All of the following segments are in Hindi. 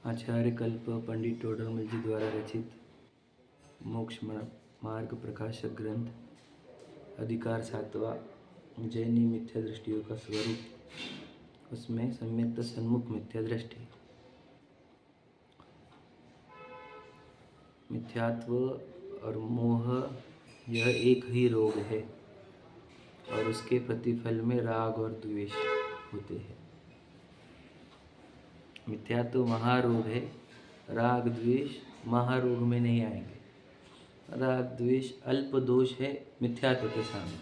आचार्य कल्प पंडित टोडरमल जी द्वारा रचित मोक्ष मार्ग प्रकाशक ग्रंथ अधिकार सातवां जैनी मिथ्या दृष्टियों का स्वरूप, उसमें सम्यक्त सन्मुख मिथ्या दृष्टि। मिथ्यात्व और मोह यह एक ही रोग है और उसके प्रतिफल में राग और द्वेष होते हैं। मिथ्यात्व महारोग है, राग द्वेष महारोग में नहीं आएंगे। राग द्वेष अल्प दोष है मिथ्यात्व के सामने,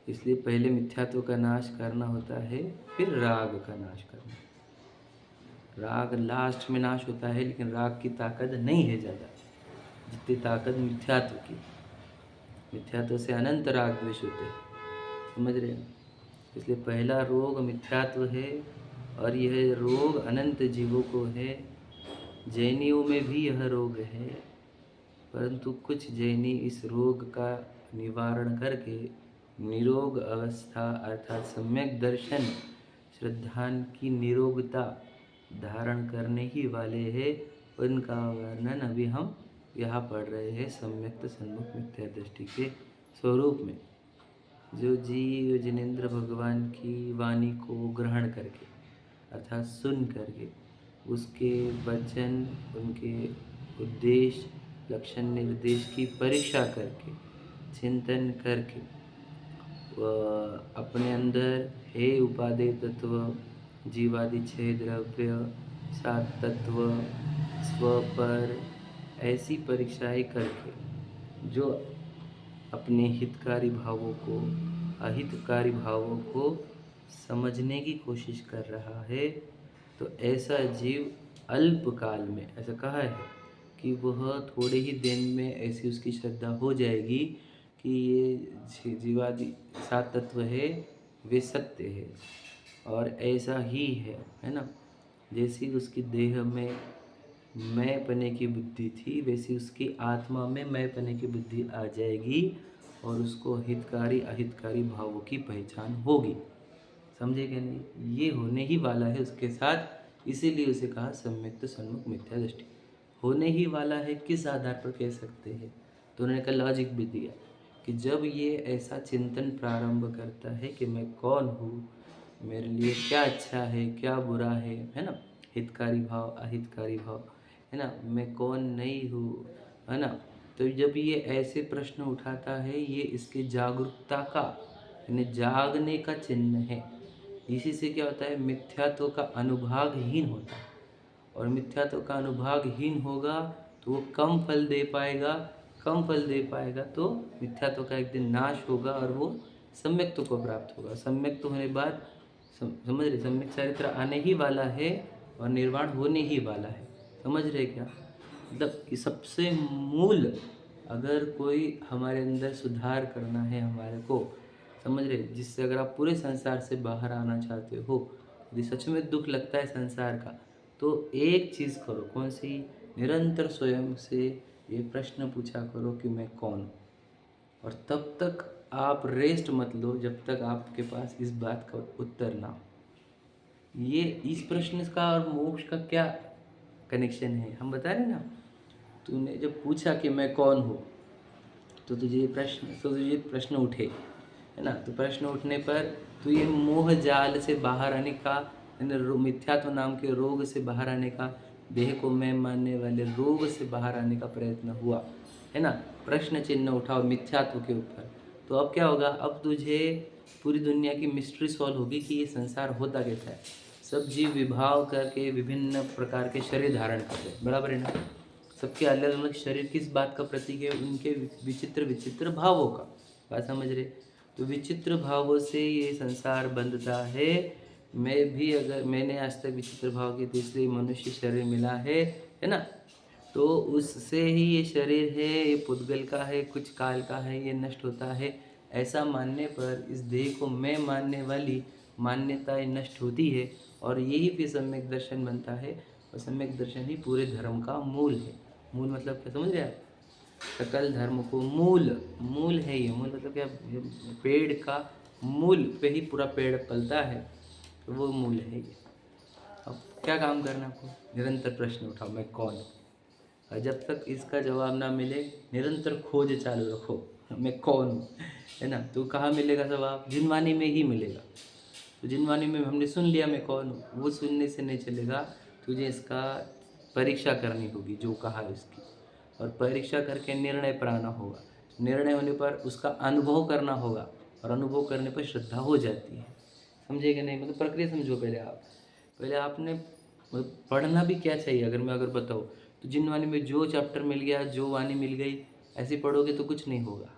इसलिए पहले मिथ्यात्व का नाश करना होता है, फिर राग का नाश करना। राग लास्ट में नाश होता है, लेकिन राग की ताकत नहीं है ज़्यादा जितनी ताकत मिथ्यात्व की। मिथ्यात्व से अनंत राग द्वेष होते हैं, समझ रहे हैं? इसलिए पहला रोग मिथ्यात्व है और यह रोग अनंत जीवों को है। जैनियों में भी यह रोग है, परंतु कुछ जैनी इस रोग का निवारण करके निरोग अवस्था अर्थात सम्यक दर्शन श्रद्धान की निरोगता धारण करने ही वाले हैं। उनका वर्णन अभी हम यहाँ पढ़ रहे हैं सम्यक्त सन्मुख मिथ्या दृष्टि के स्वरूप में। जो जीव जिनेंद्र भगवान की वाणी को ग्रहण करके अर्थात सुन करके उसके वचन, उनके उद्देश्य, लक्षण निर्देश की परीक्षा करके चिंतन करके अपने अंदर हे उपादेय तत्व, जीवादि छह द्रव्य, सात तत्व, स्वपर, ऐसी परीक्षाएं करके जो अपने हितकारी भावों को, अहितकारी भावों को समझने की कोशिश कर रहा है, तो ऐसा जीव अल्प काल में, ऐसा कहा है कि वह थोड़े ही दिन में ऐसी उसकी श्रद्धा हो जाएगी कि ये जीवादि सात तत्व है वे सत्य है और ऐसा ही है ना। जैसी उसकी देह में मैं पने की बुद्धि थी, वैसी उसकी आत्मा में मैं पने की बुद्धि आ जाएगी और उसको हितकारी अहितकारी भावों की पहचान होगी। समझे क्या? नहीं, ये होने ही वाला है उसके साथ, इसीलिए उसे कहा सम्यक्त सन्मुख मिथ्या दृष्टि। होने ही वाला है किस आधार पर कह सकते हैं? तो उन्होंने का लॉजिक भी दिया कि जब ये ऐसा चिंतन प्रारंभ करता है कि मैं कौन हूँ, मेरे लिए क्या अच्छा है क्या बुरा है ना, हितकारी भाव अहितकारी भाव, है ना, मैं कौन नहीं हूँ, है ना। तो जब ये ऐसे प्रश्न उठाता है, ये इसके जागरूकता का यानी जागने का चिन्ह है। इसी से क्या होता है, मिथ्यात्व का अनुभागहीन होता है और मिथ्यात्व का अनुभागहीन होगा तो वो कम फल दे पाएगा, कम फल दे पाएगा तो मिथ्यात्व का एक दिन नाश होगा और वो सम्यक्त्व को प्राप्त होगा। सम्यक्त्व होने बाद समझ रहे, सम्यक चरित्र आने ही वाला है और निर्वाण होने ही वाला है। समझ रहे क्या? मतलब कि सबसे मूल, अगर कोई हमारे अंदर सुधार करना है हमारे को, समझ रहे, जिससे अगर आप पूरे संसार से बाहर आना चाहते हो, यदि सच में दुख लगता है संसार का, तो एक चीज़ करो। कौन सी? निरंतर स्वयं से ये प्रश्न पूछा करो कि मैं कौन हूँ, और तब तक आप रेस्ट मत लो जब तक आपके पास इस बात का उत्तर ना हो। ये इस प्रश्न का और मोक्ष का क्या कनेक्शन है हम बता रहे ना। तूने जब पूछा कि मैं कौन हूँ तो तुझे प्रश्न उठे, है ना। तो प्रश्न उठने पर तो ये मोह जाल से बाहर आने का, मिथ्यात्व नाम के रोग से बाहर आने का, देह को मैं मानने वाले रोग से बाहर आने का प्रयत्न हुआ, है ना। प्रश्न चिन्ह उठाओ मिथ्यात्व के ऊपर, तो अब क्या होगा? अब तुझे पूरी दुनिया की मिस्ट्री सॉल्व होगी कि ये संसार होता कैसा है। सब जीव विभाव करके विभिन्न प्रकार के शरीर धारण करते हैं, बराबर है ना। सबके अलग अलग शरीर किस बात का प्रतीक है? उनके विचित्र विचित्र भावों का। बात समझ रहे? तो विचित्र भावों से ये संसार बंधता है। मैं भी, अगर मैंने आज तक विचित्र भाव की तीसरी मनुष्य शरीर मिला है ना, तो उससे ही ये शरीर है, ये पुद्गल का है, कुछ काल का है, ये नष्ट होता है। ऐसा मानने पर इस देह को मैं मानने वाली मान्यताएं नष्ट होती है और यही फिर सम्यक दर्शन बनता है। और सम्यक दर्शन ही पूरे धर्म का मूल है। मूल मतलब क्या, समझ रहे आप? सकल धर्म को मूल है ये। मूल मतलब क्या? पेड़ का मूल पे ही पूरा पेड़ पलता है, तो वो मूल है ये। अब क्या काम करना है आपको? निरंतर प्रश्न उठाओ, मैं कौन हूँ? और जब तक इसका जवाब ना मिले निरंतर खोज चालू रखो, मैं कौन हूँ, है ना? तो कहाँ मिलेगा जवाब? जिनवानी में ही मिलेगा। तो जिनवानी में हमने सुन लिया मैं कौन हूँ, वो सुनने से नहीं चलेगा, तुझे इसका परीक्षा करनी होगी जो कहा है उसकी, और परीक्षा करके निर्णय पर आना होगा। निर्णय होने पर उसका अनुभव करना होगा, और अनुभव करने पर श्रद्धा हो जाती है। समझे कि नहीं? मतलब प्रक्रिया समझो पहले आप। पहले आपने मतलब पढ़ना भी क्या चाहिए, अगर बताऊँ तो जिन वाणी में जो चैप्टर मिल गया, जो वाणी मिल गई, ऐसे पढ़ोगे तो कुछ नहीं होगा।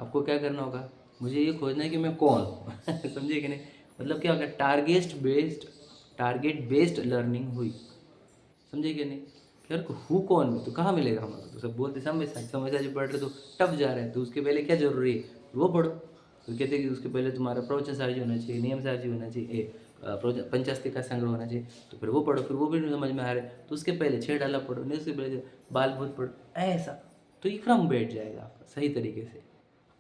आपको क्या करना होगा? मुझे ये खोजना है कि मैं कौन हूँ। समझे कि नहीं? मतलब क्या होगा? टारगेट बेस्ड लर्निंग हुई। समझे कि नहीं? कि यार हूँ कौन मैं, तो कहाँ मिलेगा हमारा? तो सब बोलते समझा जो पढ़ रहे तो टफ जा रहा है, तो उसके पहले क्या जरूरी है वो पढ़ो। तो कहते हैं कि उसके पहले तुम्हारा प्रवचन सारजी होना चाहिए, नियम सारजी होना चाहिए, पंचास्ती का संग्रह होना चाहिए, तो फिर वो पढ़ो। फिर वो भी नहीं समझ में आ रहा है तो उसके पहले छह डाला पढ़ो, नहीं उसके पहले बाल भूत पढ़ो, ऐसा। तो ये क्रम बैठ जाएगा आपका सही तरीके से।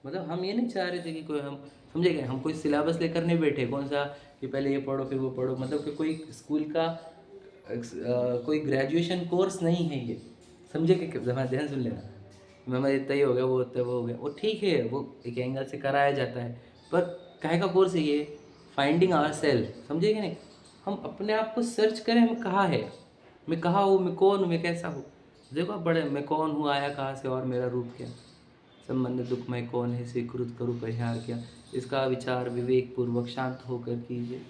मतलब हम ये नहीं चाह रहे थे कि कोई हम समझे गए, हम कोई सिलेबस लेकर नहीं बैठे कौन सा कि पहले ये पढ़ो फिर वो पढ़ो। मतलब कि कोई स्कूल का कोई ग्रेजुएशन कोर्स नहीं है ये। समझे कि ज़रा ध्यान सुन लेना। हमारा इतना ही हो गया, वो होता है, वो हो गया, वो ठीक है, वो एक एंगल से कराया जाता है, पर काहे का कोर्स है ये? Finding our self. समझे कि नहीं? हम अपने आप को सर्च करें, हम कहाँ है, मैं कहाँ हूँ, मैं कौन हूँ, मैं कैसा हूँ। देखो आप बड़े, मैं कौन हूँ, आया कहाँ से और मेरा रूप क्या, संबंध दुखमय कौन है, स्वीकृत करूँ परिहार क्या। इसका विचार विवेक पूर्वक शांत होकर कीजिए,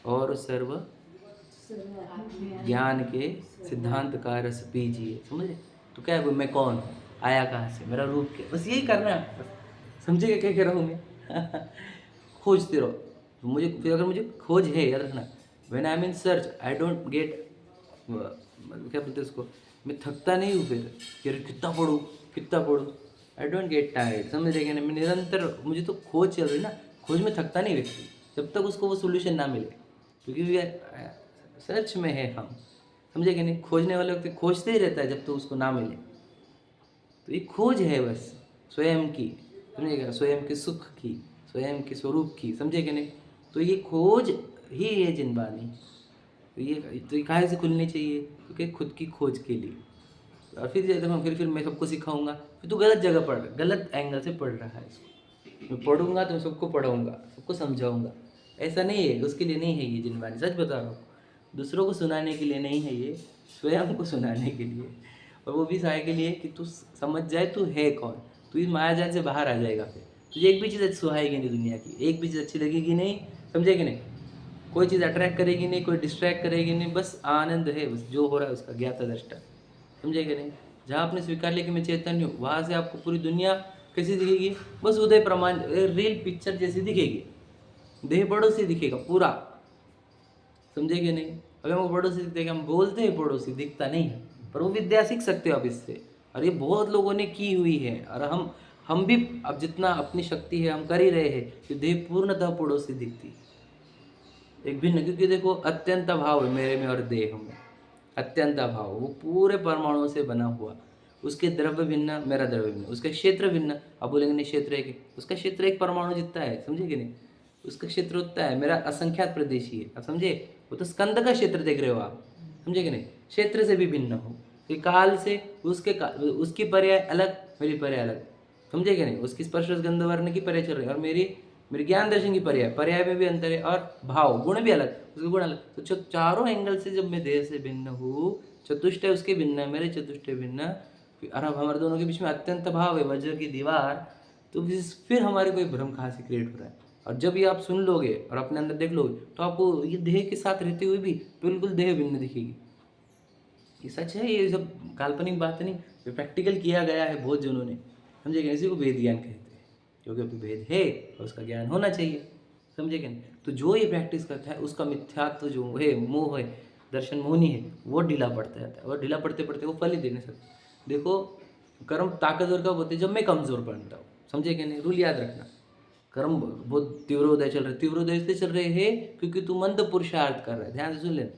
और सर्व ज्ञान के सिद्धांत का रस पीजिए। समझे? तो क्या है, मैं कौन हूँ, आया कहाँ से, मेरा रूप क्या, बस यही करना है। बस समझिए क्या कह रहा हूँ मैं। खोजते रहो। तो मुझे फिर अगर मुझे खोज है, याद रखना, when I am in search I don't get, क्या बोलते हैं उसको, मैं थकता नहीं हूँ फिर कि अरे कितना पढ़ूँ कितना पढ़ूँ, आई डोंट गेट टायर्ड। समझ रहे ना? मैं निरंतर, मुझे तो खोज चल रही ना, खोज में थकता नहीं व्यक्ति जब तक उसको वो सोल्यूशन ना मिले, क्योंकि सर्च में है हम। समझे कि नहीं? खोजने वाले व्यक्ति खोजते ही रहता है जब तक उसको ना मिले। तो ये खोज है बस स्वयं की, समझेगा? स्वयं के सुख की, स्वयं के स्वरूप की। समझे कि नहीं? तो ये खोज ही है जिनवानी। तो ये काहे से खुलनी चाहिए? क्योंकि खुद की खोज के लिए। और फिर जब हम फिर मैं सबको सिखाऊंगा, फिर तो गलत जगह पढ़ रहा है, गलत एंगल से पढ़ रहा है इसको। मैं पढ़ूंगा तो सबको पढ़ाऊंगा, सबको समझाऊंगा, ऐसा नहीं है। उसके लिए नहीं है ये जिनवानी, सच बता रहा हूँ। दूसरों को सुनाने के लिए नहीं है ये, स्वयं को सुनाने के लिए। और वो भी साय के लिए कि तू समझ जाए तू है कौन, तू इस मायाजाल से बाहर आ जाएगा। फिर तुझे एक भी चीज़ सुहाएगी नहीं दुनिया की, एक भी चीज़ अच्छी लगेगी नहीं। समझे कि नहीं? कोई चीज़ अट्रैक्ट करेगी नहीं, कोई डिस्ट्रैक्ट करेगी नहीं, बस आनंद है, बस जो हो रहा है उसका ज्ञाता दृष्टा। समझे कि नहीं? जहाँ आपने स्वीकार लिया कि मैं चैतन्य हूँ, वहाँ से आपको पूरी दुनिया कैसी दिखेगी? बस उदय प्रमाण रील पिक्चर जैसी दिखेगी, देह बड़ों से दिखेगा पूरा। समझे कि नहीं? अगर हम पड़ोसी दिखते हैं, हम बोलते हैं पड़ोसी, दिखता नहीं है, पर वो विद्या सीख सकते हो आप इससे। और ये बहुत लोगों ने की हुई है, और हम भी अब जितना अपनी शक्ति है हम कर ही रहे हैं कि देह पूर्णतः पड़ोसी दिखती है, एक भिन्न। क्योंकि देखो अत्यंत भाव है मेरे में और देह में, अत्यंत भाव, वो पूरे परमाणुओं से बना हुआ। उसके द्रव्य भिन्न, मेरा द्रव्य भिन्न, उसका क्षेत्र भिन्न। अब बोलेंगे नहीं क्षेत्र एक है, उसका क्षेत्र एक परमाणु जितना है। समझे कि नहीं? उसका क्षेत्र उतना है, मेरा असंख्यात प्रदेशी है। अब समझे? वो तो स्कंद का क्षेत्र देख रहे हो आप। समझे कि नहीं? क्षेत्र से भी भिन्न हो, कि काल से उसकी पर्याय अलग, मेरी पर्याय अलग। समझे कि नहीं? उसकी स्पर्श गंध वर्ण की पर्याय चल रही है, और मेरी मेरे ज्ञान दर्शन की पर्याय में भी अंतर है, और भाव गुण भी अलग, उसके गुण अलग। तो चारों एंगल से जब मैं देह से भिन्न हूँ, चतुष्टय उसके भिन्न है, मेरे चतुष्टय भिन्न, और अब हमारे दोनों के बीच में अत्यंत भाव है, वज्र की दीवार। तो फिर हमारे कोई भ्रम कहाँ से क्रिएट हो रहा है? और जब ये आप सुन लोगे और अपने अंदर देख लोगे, तो आपको ये देह के साथ रहते हुए भी बिल्कुल देह भिन्न दिखेगी। ये सच है, ये सब काल्पनिक बात नहीं, ये प्रैक्टिकल किया गया है बहुत जनों ने। समझे कि इसी को वेद ज्ञान कहते हैं, क्योंकि अभी भेद है और उसका ज्ञान होना चाहिए। समझे कि नहीं? तो जो ये प्रैक्टिस करता है उसका मिथ्यात्व जो है, मोह है, दर्शन मोहनी है, वो ढीला पड़ता जाता है, और ढीला पड़ते पड़ते वो फल ही दे नहीं सकता। देखो कर्म ताकतवर कब होते हैं? जब मैं कमज़ोर बनता हूँ। समझे कि नहीं? रूल याद रखना। कर्म बहुत तीव्रोदय चल रहे, तीव्रोदय इसलिए चल रहे हैं क्योंकि तू मंद पुरुषार्थ कर रहा है। ध्यान से सुन लेना,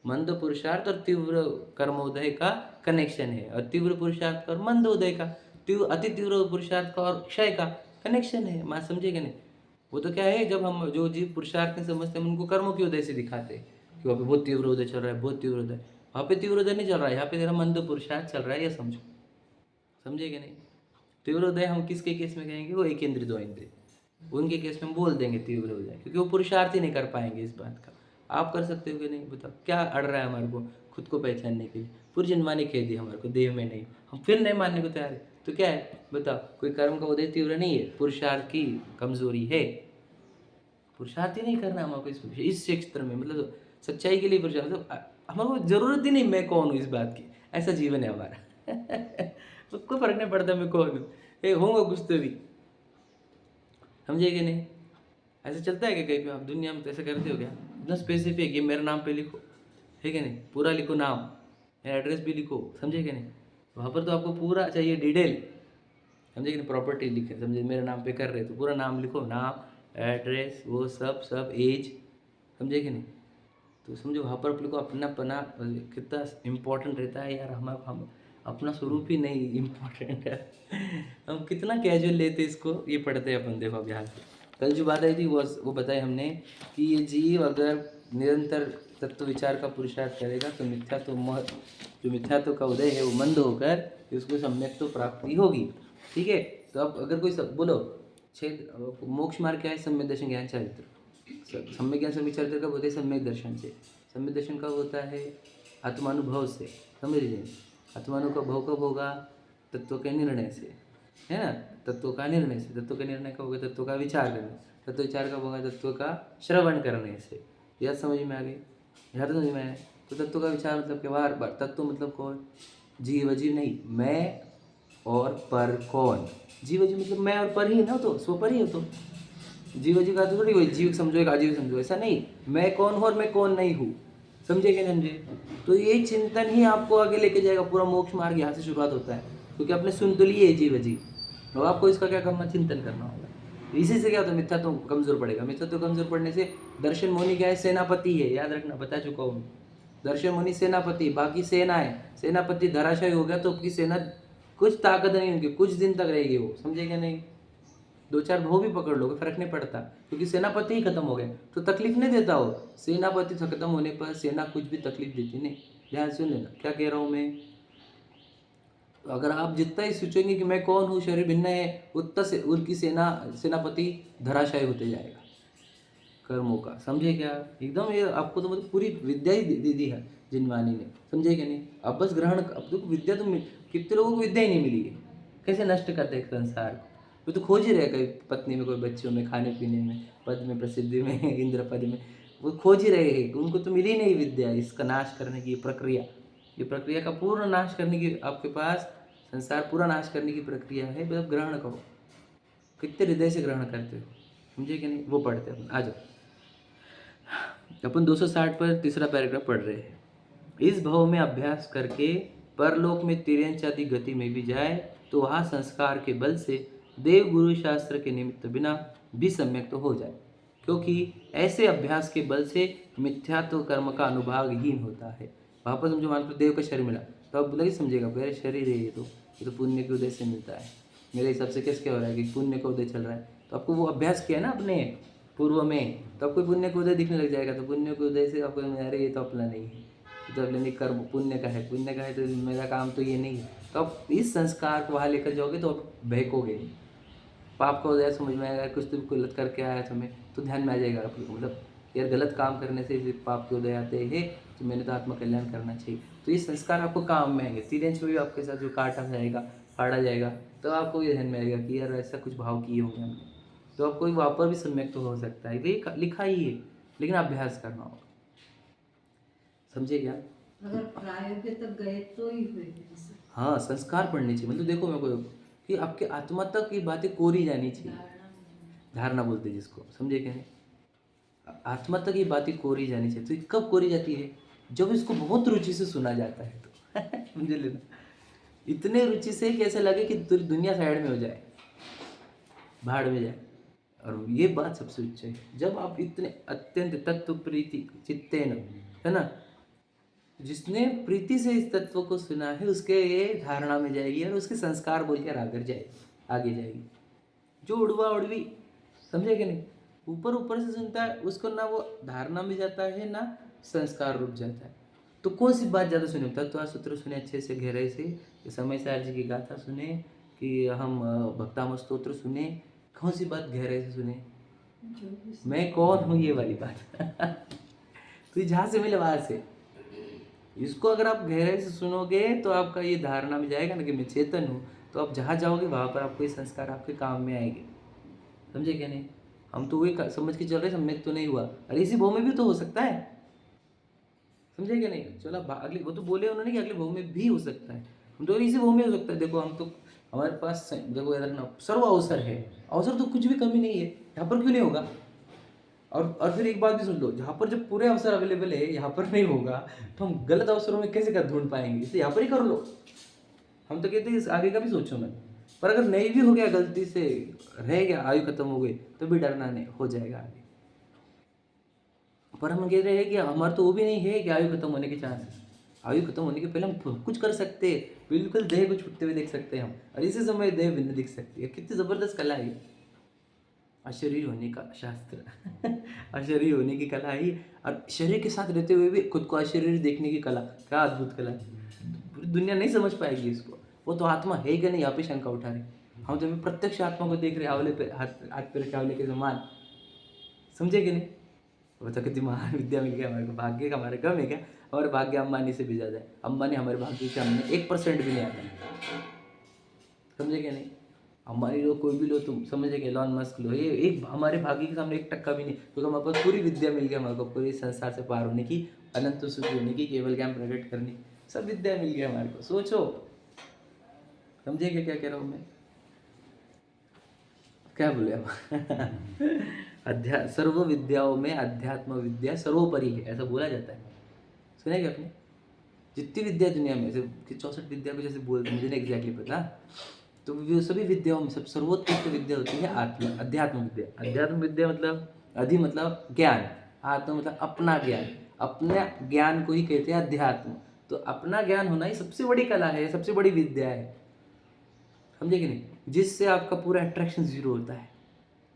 मंद पुरुषार्थ और तीव्र कर्मोदय का कनेक्शन है, और तीव्र पुरुषार्थ का और मंद उदय का, अति तीव्र पुरुषार्थ का और क्षय का कनेक्शन है। समझे कि नहीं? वो तो क्या है, जब हम जो जीव पुरुषार्थ नहीं समझते हम उनको कर्मों की उदय से दिखाते हैं, कि वहाँ पे बहुत तीव्र उदय चल रहा है, बहुत तीव्र उदय। वहाँ पे तीव्र उदय नहीं चल रहा है, यहाँ पे तेरा मंद पुरुषार्थ चल रहा है, ये समझो। समझे कि नहीं? तीव्र उदय हम किसके केस में कहेंगे? वो एक इंद्रिय दो इंद्रिय, उनके केस में हम बोल देंगे तीव्र उदय, क्योंकि वो पुरुषार्थ ही नहीं कर पाएंगे इस बात का। आप कर सकते हो कि नहीं? बताओ क्या अड़ रहा है हमारे को खुद को पहचानने के लिए? पूरी जन्मानी कह दी हमारे को, देह में नहीं, हम फिर नहीं मानने को तैयार है। तो क्या है बताओ? कोई कर्म का उदय तीव्र नहीं है, पुरुषार्थ की कमजोरी है। पुरुषार्थ ही नहीं करना हमको इस क्षेत्र में, मतलब सच्चाई के लिए पुरुषार्थ, मतलब हमारे को जरूरत ही नहीं मैं कौन हूँ इस बात की, ऐसा जीवन है हमारा। तो कोई फर्क नहीं पड़ता मैं कौन हूँ, होऊंगा कुछ तो भी। समझे कि नहीं? ऐसे चलता है कि कहीं पे आप दुनिया में तो ऐसा करते हो क्या? इतना स्पेसिफिक, ये मेरा नाम पे लिखो, है कि नहीं? पूरा लिखो नाम, मेरा एड्रेस भी लिखो, समझे कि नहीं? वहाँ पर तो आपको पूरा चाहिए डिटेल, समझे कि नहीं? प्रॉपर्टी लिखे, समझे मेरे नाम पे कर रहे तो पूरा नाम लिखो, नाम, एड्रेस, वो सब सब, एज, समझे कि नहीं? तो समझो वहाँ पर अपने को अपना पना कितना इम्पोर्टेंट रहता है यार। हम अपना स्वरूप ही नहीं इम्पोर्टेंट है। हम कितना कैजुअल लेते इसको, ये पढ़ते हैं अपन। देखो अब यहाँ से कल जो बात आई थी वो बताई हमने कि ये जीव अगर निरंतर तत्व विचार का पुरुषार्थ करेगा तो मिथ्यात्व का उदय है वो मंद होकर उसको सम्यक तो प्राप्ति होगी। ठीक है? तो अब अगर कोई सब बोलो छेद मोक्ष मार्ग क्या है? सम्यक दर्शन ज्ञान चरित्र। सम्यक ज्ञान सम्यक चरित्र कब होते हैं? सम्यक दर्शन से। सम्यक दर्शन कब होता है? आत्मानुभव से। समझ लीजिए, आत्मानुभव कब होगा? तत्व के निर्णय से, है ना? तत्व का निर्णय से। तत्व का निर्णय कब होगा? तत्व का विचार करने। तत्व विचार कब होगा? तत्व का श्रवण करने से। यह समझ में आ गई? यह तो समझ में आया। तो तत्व का विचार मतलब क्या? बार बार तत्व मतलब कौन? जीव अजीव नहीं, मैं और पर कौन? जीव अजीव मतलब मैं और पर ही है ना, तो स्वपर ही हो। तो जीव अजीव का तो थोड़ी कोई जीव समझो एक अजीव समझो, ऐसा नहीं। मैं कौन हूँ और मैं कौन नहीं हूँ, समझे कि नहीं समझे? तो ये चिंतन ही आपको आगे लेके जाएगा। पूरा मोक्ष मार्ग यहाँ से शुरुआत होता है, क्योंकि आपने सुन तो लिए जीव अजीव। और आपको इसका क्या करना? चिंतन करना होगा। इसी से क्या होता है? मिथ्यात्व कमजोर पड़ेगा। मिथ्यात्व कमजोर पड़ने से दर्शन मुनि क्या है? सेनापति है, याद रखना, बता चुका हूँ। दर्शन मुनि सेनापति, बाकी सेना है। सेनापति धराशायी हो गया तो आपकी सेना कुछ ताकत नहीं उनकी, कुछ दिन तक रहेगी वो, समझे क्या नहीं? दो चार भाव भी पकड़ लोगे फर्क नहीं पड़ता, क्योंकि सेनापति ही खत्म हो गए तो तकलीफ नहीं देता हो। सेनापति खत्म होने पर सेना कुछ भी तकलीफ देती नहीं। ध्यान सुन लेना क्या कह रहा हूँ मैं। अगर आप जितना ही सोचेंगे कि मैं कौन हूँ, शरीर भिन्न है, उतना से उनकी सेनापति धराशायी होते जाएगा कर्मों का। समझे क्या? एकदम ये आपको तो मतलब पूरी विद्या ही दे दी है जिनवानी ने, समझे क्या नहीं? अब बस ग्रहण, अब तो विद्या तो कितने लोगों को विद्या ही नहीं मिली है। कैसे नष्ट करते हैं संसार को? वो तो खोज ही रहे, कोई पत्नी में, कोई बच्चों में, खाने पीने में, पद में, प्रसिद्धि में, इंद्र पद में, वो खोज ही रहे हैं। उनको तो मिली नहीं विद्या इसका नाश करने की प्रक्रिया। ये प्रक्रिया का पूर्ण नाश करने की आपके पास, संसार पूरा नाश करने की प्रक्रिया है। मतलब ग्रहण करो, कितने हृदय से ग्रहण करते हो, समझे कि नहीं? वो पढ़ते हैं। आ जाओ अपन 260 पर तीसरा पैराग्राफ पढ़ रहे हैं। इस भाव में अभ्यास करके परलोक में तिर्यंच आदि गति में भी जाए तो वहाँ संस्कार के बल से देव गुरु शास्त्र के निमित्त बिना भी सम्यक तो हो जाए, क्योंकि ऐसे अभ्यास के बल से मिथ्यात्व कर्म का अनुभागहीन होता है। वहाँ पर समझो, मान लो देव का शरीर मिला तो अब नहीं समझेगा मेरे शरीर है, ये तो पुण्य के उदय से मिलता है। मेरे हिसाब से कैसे क्या हो रहा है कि पुण्य का उदय चल रहा है, तो आपको वो अभ्यास किया ना अपने पूर्व में, तो आपको पुण्य का उदय दिखने लग जाएगा। तो पुण्य के उदय से आपको अरे ये तो अपना नहीं है, ये तो अपने नहीं, कर्म पुण्य का है, पुण्य का है तो मेरा काम तो ये नहीं है। तो आप इस संस्कार को वहाँ लेकर जाओगे तो आप बहकोगे नहीं। पाप का उदय समझ में आएगा, कुछ तो गलत करके आया तुम्हें तो ध्यान में आ जाएगा आपको, मतलब यार गलत काम करने से पाप के उदय आते हैं, तो मैंने तो आत्मकल्याण करना चाहिए। तो ये संस्कार आपको काम में आएंगे। तिर्यंच में भी आपके साथ जो काटा जाएगा, फाड़ा जाएगा, तो आपको ये ध्यान में आएगा कि यार ऐसा कुछ भाव किए होंगे हमने, तो आपको वहाँ पर भी सम्यक तो हो सकता है। ये लिखा ही है, लेकिन अभ्यास करना होगा। समझे क्या? अगर प्रायोग्य तक गए तो ही हुए। हाँ, संस्कार पढ़नी चाहिए। मतलब देखो मैं कोई कि आपके आत्मा तक ये बातें कोरी जानी चाहिए। धारणा बोलते हैं जिसको, समझे क्या नहीं? आत्मा तक ये बातें कोरी जानी चाहिए। तो ये कब कोरी जाती है? जब इसको बहुत रुचि से सुना जाता है तो। समझे लेना, इतने रुचि से कि ऐसा लगे कि दुनिया साइड में हो जाए, भाड़ में जाए। और ये बात सबसे उच्च है, जब आप इतने अत्यंत तत्व प्रीति चित्तेन, है ना, जिसने प्रीति से इस तत्व को सुना है उसके ये धारणा में जाएगी और उसके संस्कार बोलकर आगे जाएगी। जो उड़वा उड़वी, समझे कि नहीं, ऊपर ऊपर से सुनता है उसको ना वो धारणा में जाता है, ना संस्कार रुक जाता है। तो कौन सी बात ज़्यादा सुने, तत्व सूत्र सुने अच्छे से गहराई से, कि समय सार जी की गाथा सुने, कि हम भक्ताम स्तोत्र सुने, कौन सी बात गहराई से सुने? जो भी मैं कौन हूँ ये वाली बात। तो ये जहाँ से मिले वहाँ से, इसको अगर आप गहराई से सुनोगे तो आपका ये धारणा में जाएगा ना कि मैं चेतन हूँ, तो आप जहाँ जाओगे वहाँ पर आपको ये संस्कार आपके काम में आएंगे। समझे क्या नहीं? हम तो वही समझ के चल रहे सम्यक तो नहीं हुआ, अरे इसी भाव में भी तो हो सकता है। समझे क्या नहीं? चलो अगले, वो तो बोले उन्होंने कि अगले भाव में भी हो सकता है, हम तो इसी भाव में हो सकता है। देखो हम तो, हमारे पास देखो याद रखना, सर्व अवसर है, अवसर तो कुछ भी कमी नहीं है, यहाँ पर क्यों नहीं होगा? और फिर एक बात भी सुन लो, जहाँ पर जब पूरे अवसर अवेलेबल है यहाँ पर नहीं होगा, तो हम गलत अवसरों में कैसे कर ढूंढ पाएंगे? इसलिए यहाँ पर ही कर लो। हम तो कहते हैं इस आगे का भी सोचो मत, पर अगर नहीं भी हो गया, गलती से रह गया, आयु खत्म हो गई, तो भी डरना नहीं, हो जाएगा आगे। पर हम कह रहे हैं कि हमारा तो वो भी नहीं है कि आयु खत्म होने के चांस। आयु खत्म होने के पहले हम कुछ कर सकते हैं, बिल्कुल देह को छूटते हुए देख सकते हैं हम, और इसी समय देह भिन्न दिख सकती है। कितनी जबरदस्त कला है ये, अशरीर होने का शास्त्र। अशरीर होने की कला है, और शरीर के साथ रहते हुए भी खुद को अशरीर देखने की कला, क्या अद्भुत कला है। पूरी दुनिया नहीं समझ पाएगी इसको। वो तो आत्मा है कि नहीं, यहाँ पे शंका उठा रहे। हम तो प्रत्यक्ष आत्मा को देख रहे, आंवले पे हाथ पे रखे आंवले के समान। समझे कि नहीं? वो तो कितनी महान विद्या मिल गई हमारे को, भाग्य का हमारे कम है क्या? हमारे भाग्य अंबानी से भी ज़्यादा है। अंबानी हमारे भाग्य के हमने 1% भी नहीं आता। समझे क्या नहीं? अंबानी लो, कोई भी लो, तुम समझे कि एलॉन मस्क लो, ये एक हमारे भाग्य के सामने 1% भी नहीं, क्योंकि हमारे पास पूरी विद्या मिल गई हमारे को, पूरी संसार से पार होने की, अनंत सुखी होने की, केवल ज्ञान प्रकट करने की, सब विद्या मिल गई हमारे को। सोचो, समझे क्या कह रहा हूँ मैं? क्या बोले हम? सर्व विद्याओं में अध्यात्म विद्या सर्वोपरि है, ऐसा बोला जाता है। सुना क्या आपने? जितनी विद्या दुनिया में, जैसे 64 विद्या को जैसे बोलते हैं, मुझे नहीं एग्जैक्टली पता, तो वो सभी विद्याओं में सब सर्वोत्कृष्ट विद्या होती है अध्यात्म विद्या। अध्यात्म विद्या मतलब अधि मतलब ज्ञान, आत्म मतलब अपना ज्ञान, अपने ज्ञान को ही कहते हैं अध्यात्म। तो अपना ज्ञान होना ही सबसे बड़ी कला है, सबसे बड़ी विद्या है। समझे कि नहीं? जिससे आपका पूरा अट्रैक्शन जीरो होता है,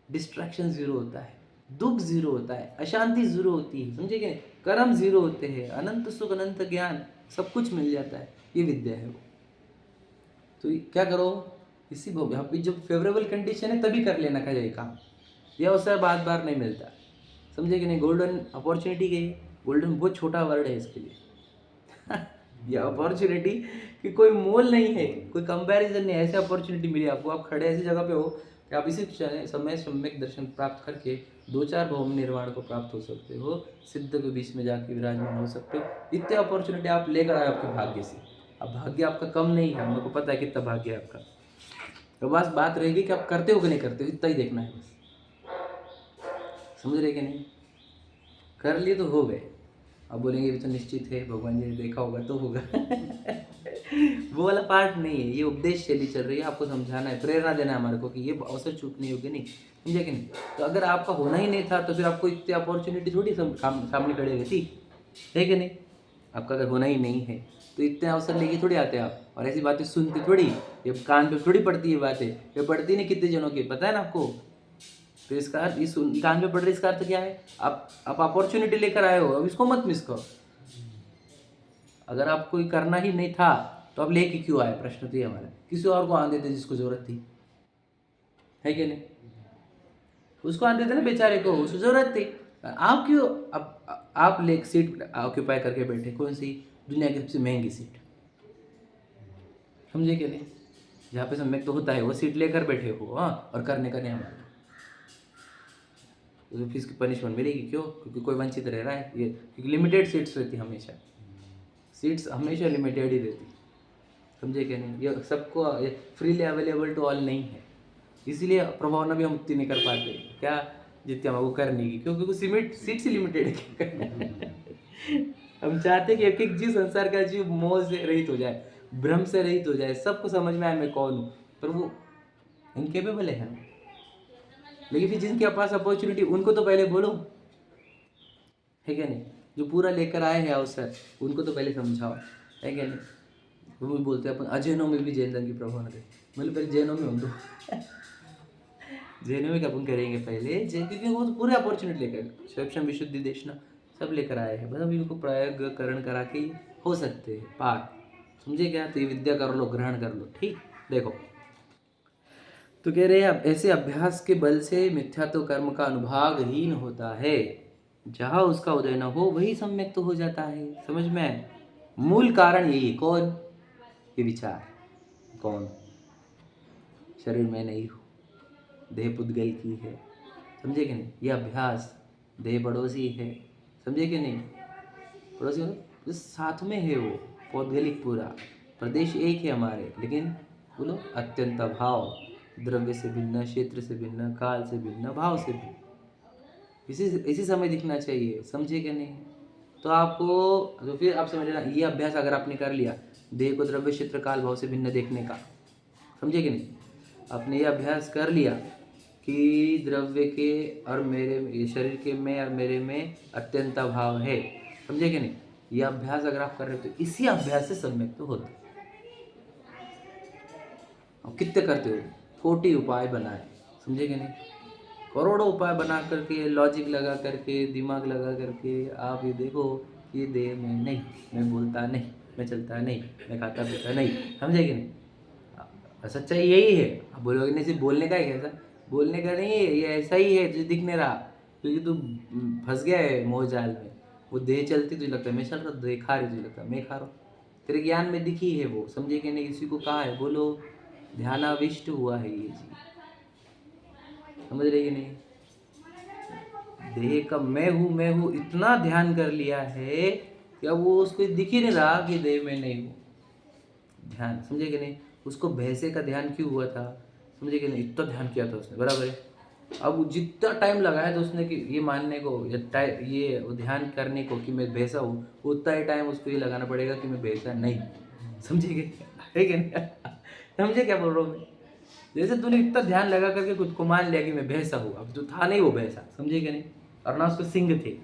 डिस्ट्रैक्शन जीरो होता है, दुख जीरो होता है, अशांति जीरो होती है। समझे कि नहीं? कर्म जीरो होते हैं, अनंत सुख, अनंत ज्ञान, सब कुछ मिल जाता है। ये विद्या है वो। तो क्या करो, इसी यहाँ पे जब फेवरेबल कंडीशन है तभी कर लेना का काम। यह अवसर बार बार नहीं मिलता। समझे कि नहीं? गोल्डन अपॉर्चुनिटी के, गोल्डन बहुत छोटा वर्ड है इसके लिए। यह अपॉर्चुनिटी कि कोई मोल नहीं है, कोई कंपैरिजन नहीं, ऐसी अपॉर्चुनिटी मिली आपको, आप खड़े ऐसी जगह पे हो कि आप इसी समय सम्यक दर्शन प्राप्त करके 2-4 भव निर्वाण को प्राप्त हो सकते हो, सिद्ध के बीच में जाके विराजमान हो सकते हो। इतने अपॉर्चुनिटी आप लेकर आए आपके भाग्य से। अब भाग्य आपका कम नहीं है, मेरे को पता है कितना भाग्य है आपका। तो बस बात रहेगी कि आप करते हो कि नहीं करते हो, इतना ही देखना है बस। समझ रहे कि नहीं? कर लिए तो हो गए। अब बोलेंगे भी तो निश्चित है, भगवान जी ने देखा होगा तो होगा। वो वाला पार्ट नहीं है, ये उपदेश शैली चल रही है, आपको समझाना है, प्रेरणा देना है हमारे को कि ये अवसर छूटने योग्य नहीं। समझे कि नहीं? तो अगर आपका होना ही नहीं था तो फिर आपको इतनी अपॉर्चुनिटी थोड़ी सामने खड़े हुए थी, है कि नहीं? आपका अगर होना ही नहीं है तो इतने अवसर लेके थोड़ी आते आप, और ऐसी बातें सुनते थोड़ी, ये कान पे थोड़ी पड़ती है बातें, ये पड़ती नहीं कितने जनों की, पता है ना आपको? तो इसका अर्थ, इस कान पे पड़ रही, इसका अर्थ क्या है? आप अपॉर्चुनिटी लेकर आए हो, अब इसको मत मिस करो। अगर आपको करना ही नहीं था तो अब लेके क्यों आए? प्रश्न तो ये हमारा। किसी और को आने देते जिसको जरूरत थी, है कि नहीं? उसको आने देते ना बेचारे को, उसको जरूरत थी। आप क्यों अब आप ले सीट ऑक्यूपाई करके बैठे, कौन सी? दुनिया की सबसे महंगी सीट। समझे कि नहीं? जहाँ पे सम्यक तो होता है वो सीट लेकर बैठे हो, हाँ, और करने का नहीं हमारा। तो फिर इसकी पनिशमेंट मिलेगी, क्यों? क्योंकि कोई वंचित रह रहा है, ये क्योंकि लिमिटेड सीट्स रहती हमेशा, सीट्स हमेशा लिमिटेड ही रहती। समझे क्या नहीं? ये सबको फ्रीली अवेलेबल टू ऑल नहीं है, इसीलिए प्रभावना भी हम उतनी नहीं कर पाते, क्या जितने हमको करने की, क्योंकि सीट से लिमिटेड है। हम चाहते हैं कि एक एक जीव, संसार का जीव मोह से रहित हो जाए, भ्रम से रहित हो जाए, सबको समझ में आए मैं कौन हूँ, पर वो इनकेपेबल है हम। लेकिन फिर जिनके पास अपॉर्चुनिटी, उनको तो पहले बोलो, है क्या नहीं? जो पूरा लेकर आए हैं अवसर, उनको तो पहले समझाओ, है क्या नहीं? वो भी बोलते हैं अपन अजैनों में भी जैन धर्म की प्रभाव न करे, मतलब पहले जैनों में हम दो। जैनों में क्या अपन करेंगे पहले, क्योंकि वो तो पूरे अपॉर्चुनिटी लेकर, स्वयं विशुद्धि देशना, सब लेकर आए हैं, बस अब इनको प्रयोगकरण करा के ही हो सकते हैं पार। समझे क्या? तो ये विद्या कर लो, ग्रहण कर लो। ठीक, देखो तो कह रहे हैं अब ऐसे अभ्यास के बल से मिथ्यात्व कर्म का अनुभागहीन होता है। जहाँ उसका उदय न हो वही सम्यक तो हो जाता है। समझ में आए? मूल कारण यही है। कौन? ये विचार। कौन? शरीर में नहीं हूँ, देह पुद्गल की है। समझे कि नहीं? ये अभ्यास देह पड़ोसी है। समझे कि नहीं? पड़ोसी मतलब साथ में है वो, पौद्गलिक पूरा प्रदेश एक है हमारे, लेकिन बोलो अत्यंत अभाव, द्रव्य से भिन्न, क्षेत्र से भिन्न, काल से भिन्न, भाव से भिन्न। इसी समय दिखना चाहिए। समझे कि नहीं? तो आपको तो फिर आप समझ लेना, ये अभ्यास अगर आपने कर लिया देह को द्रव्य, क्षेत्र, काल, भाव से भिन्न देखने का, समझे कि नहीं? आपने ये अभ्यास कर लिया कि द्रव्य के और मेरे शरीर के में और मेरे में अत्यंत अभाव है। समझे कि नहीं? ये अभ्यास अगर आप कर रहे हो तो इसी अभ्यास से सम्यक तो होता है। अब कितने करते हो? कोटि उपाय बनाए। समझे कि नहीं? करोड़ों उपाय बना करके, लॉजिक लगा करके, दिमाग लगा करके आप ये देखो कि देह में नहीं, मैं बोलता नहीं, मैं चलता नहीं, मैं खाता पीता नहीं। समझे कि नहीं? सच्चाई यही है। आप बोलोगे नहीं सिर्फ बोलने का ही है, ऐसा बोलने का नहीं है, ये ऐसा ही है तुझे दिख नहीं रहा, क्योंकि तू फंस गया है मोह जाल में। वो देह चलती तुझे लगता है मैं चल रहा हूँ, देह खा रही तुझे लगता है मैं खा रहा हूँ। तेरे ज्ञान में दिखी है वो। समझे कि नहीं? किसी को कहा है, बोलो ध्यानाविष्ट हुआ है ये चीज। समझ रहे कि नहीं? देह का मैं हूँ इतना ध्यान कर लिया है कि अब वो उसको दिख ही नहीं रहा कि देह में नहीं हूँ। ध्यान, समझे कि नहीं? उसको भैंसे का ध्यान क्यों हुआ था? समझे कि नहीं? इतना ध्यान किया था उसने, बराबर है। अब जितना टाइम लगाया था उसने कि ये मानने को, ये वो ध्यान करने को कि मैं भैंसा हूँ, उतना ही टाइम उसको ये लगाना पड़ेगा कि मैं भैंसा नहीं। समझे कि है कि नहीं? समझे क्या बोल रहा हूँ मैं? जैसे तूने इतना ध्यान लगा करके खुद को मान लिया कि मैं भैंसा हूँ, अब तो था नहीं वो भैंसा। समझे कि नहीं? और ना उसको सिंग थे।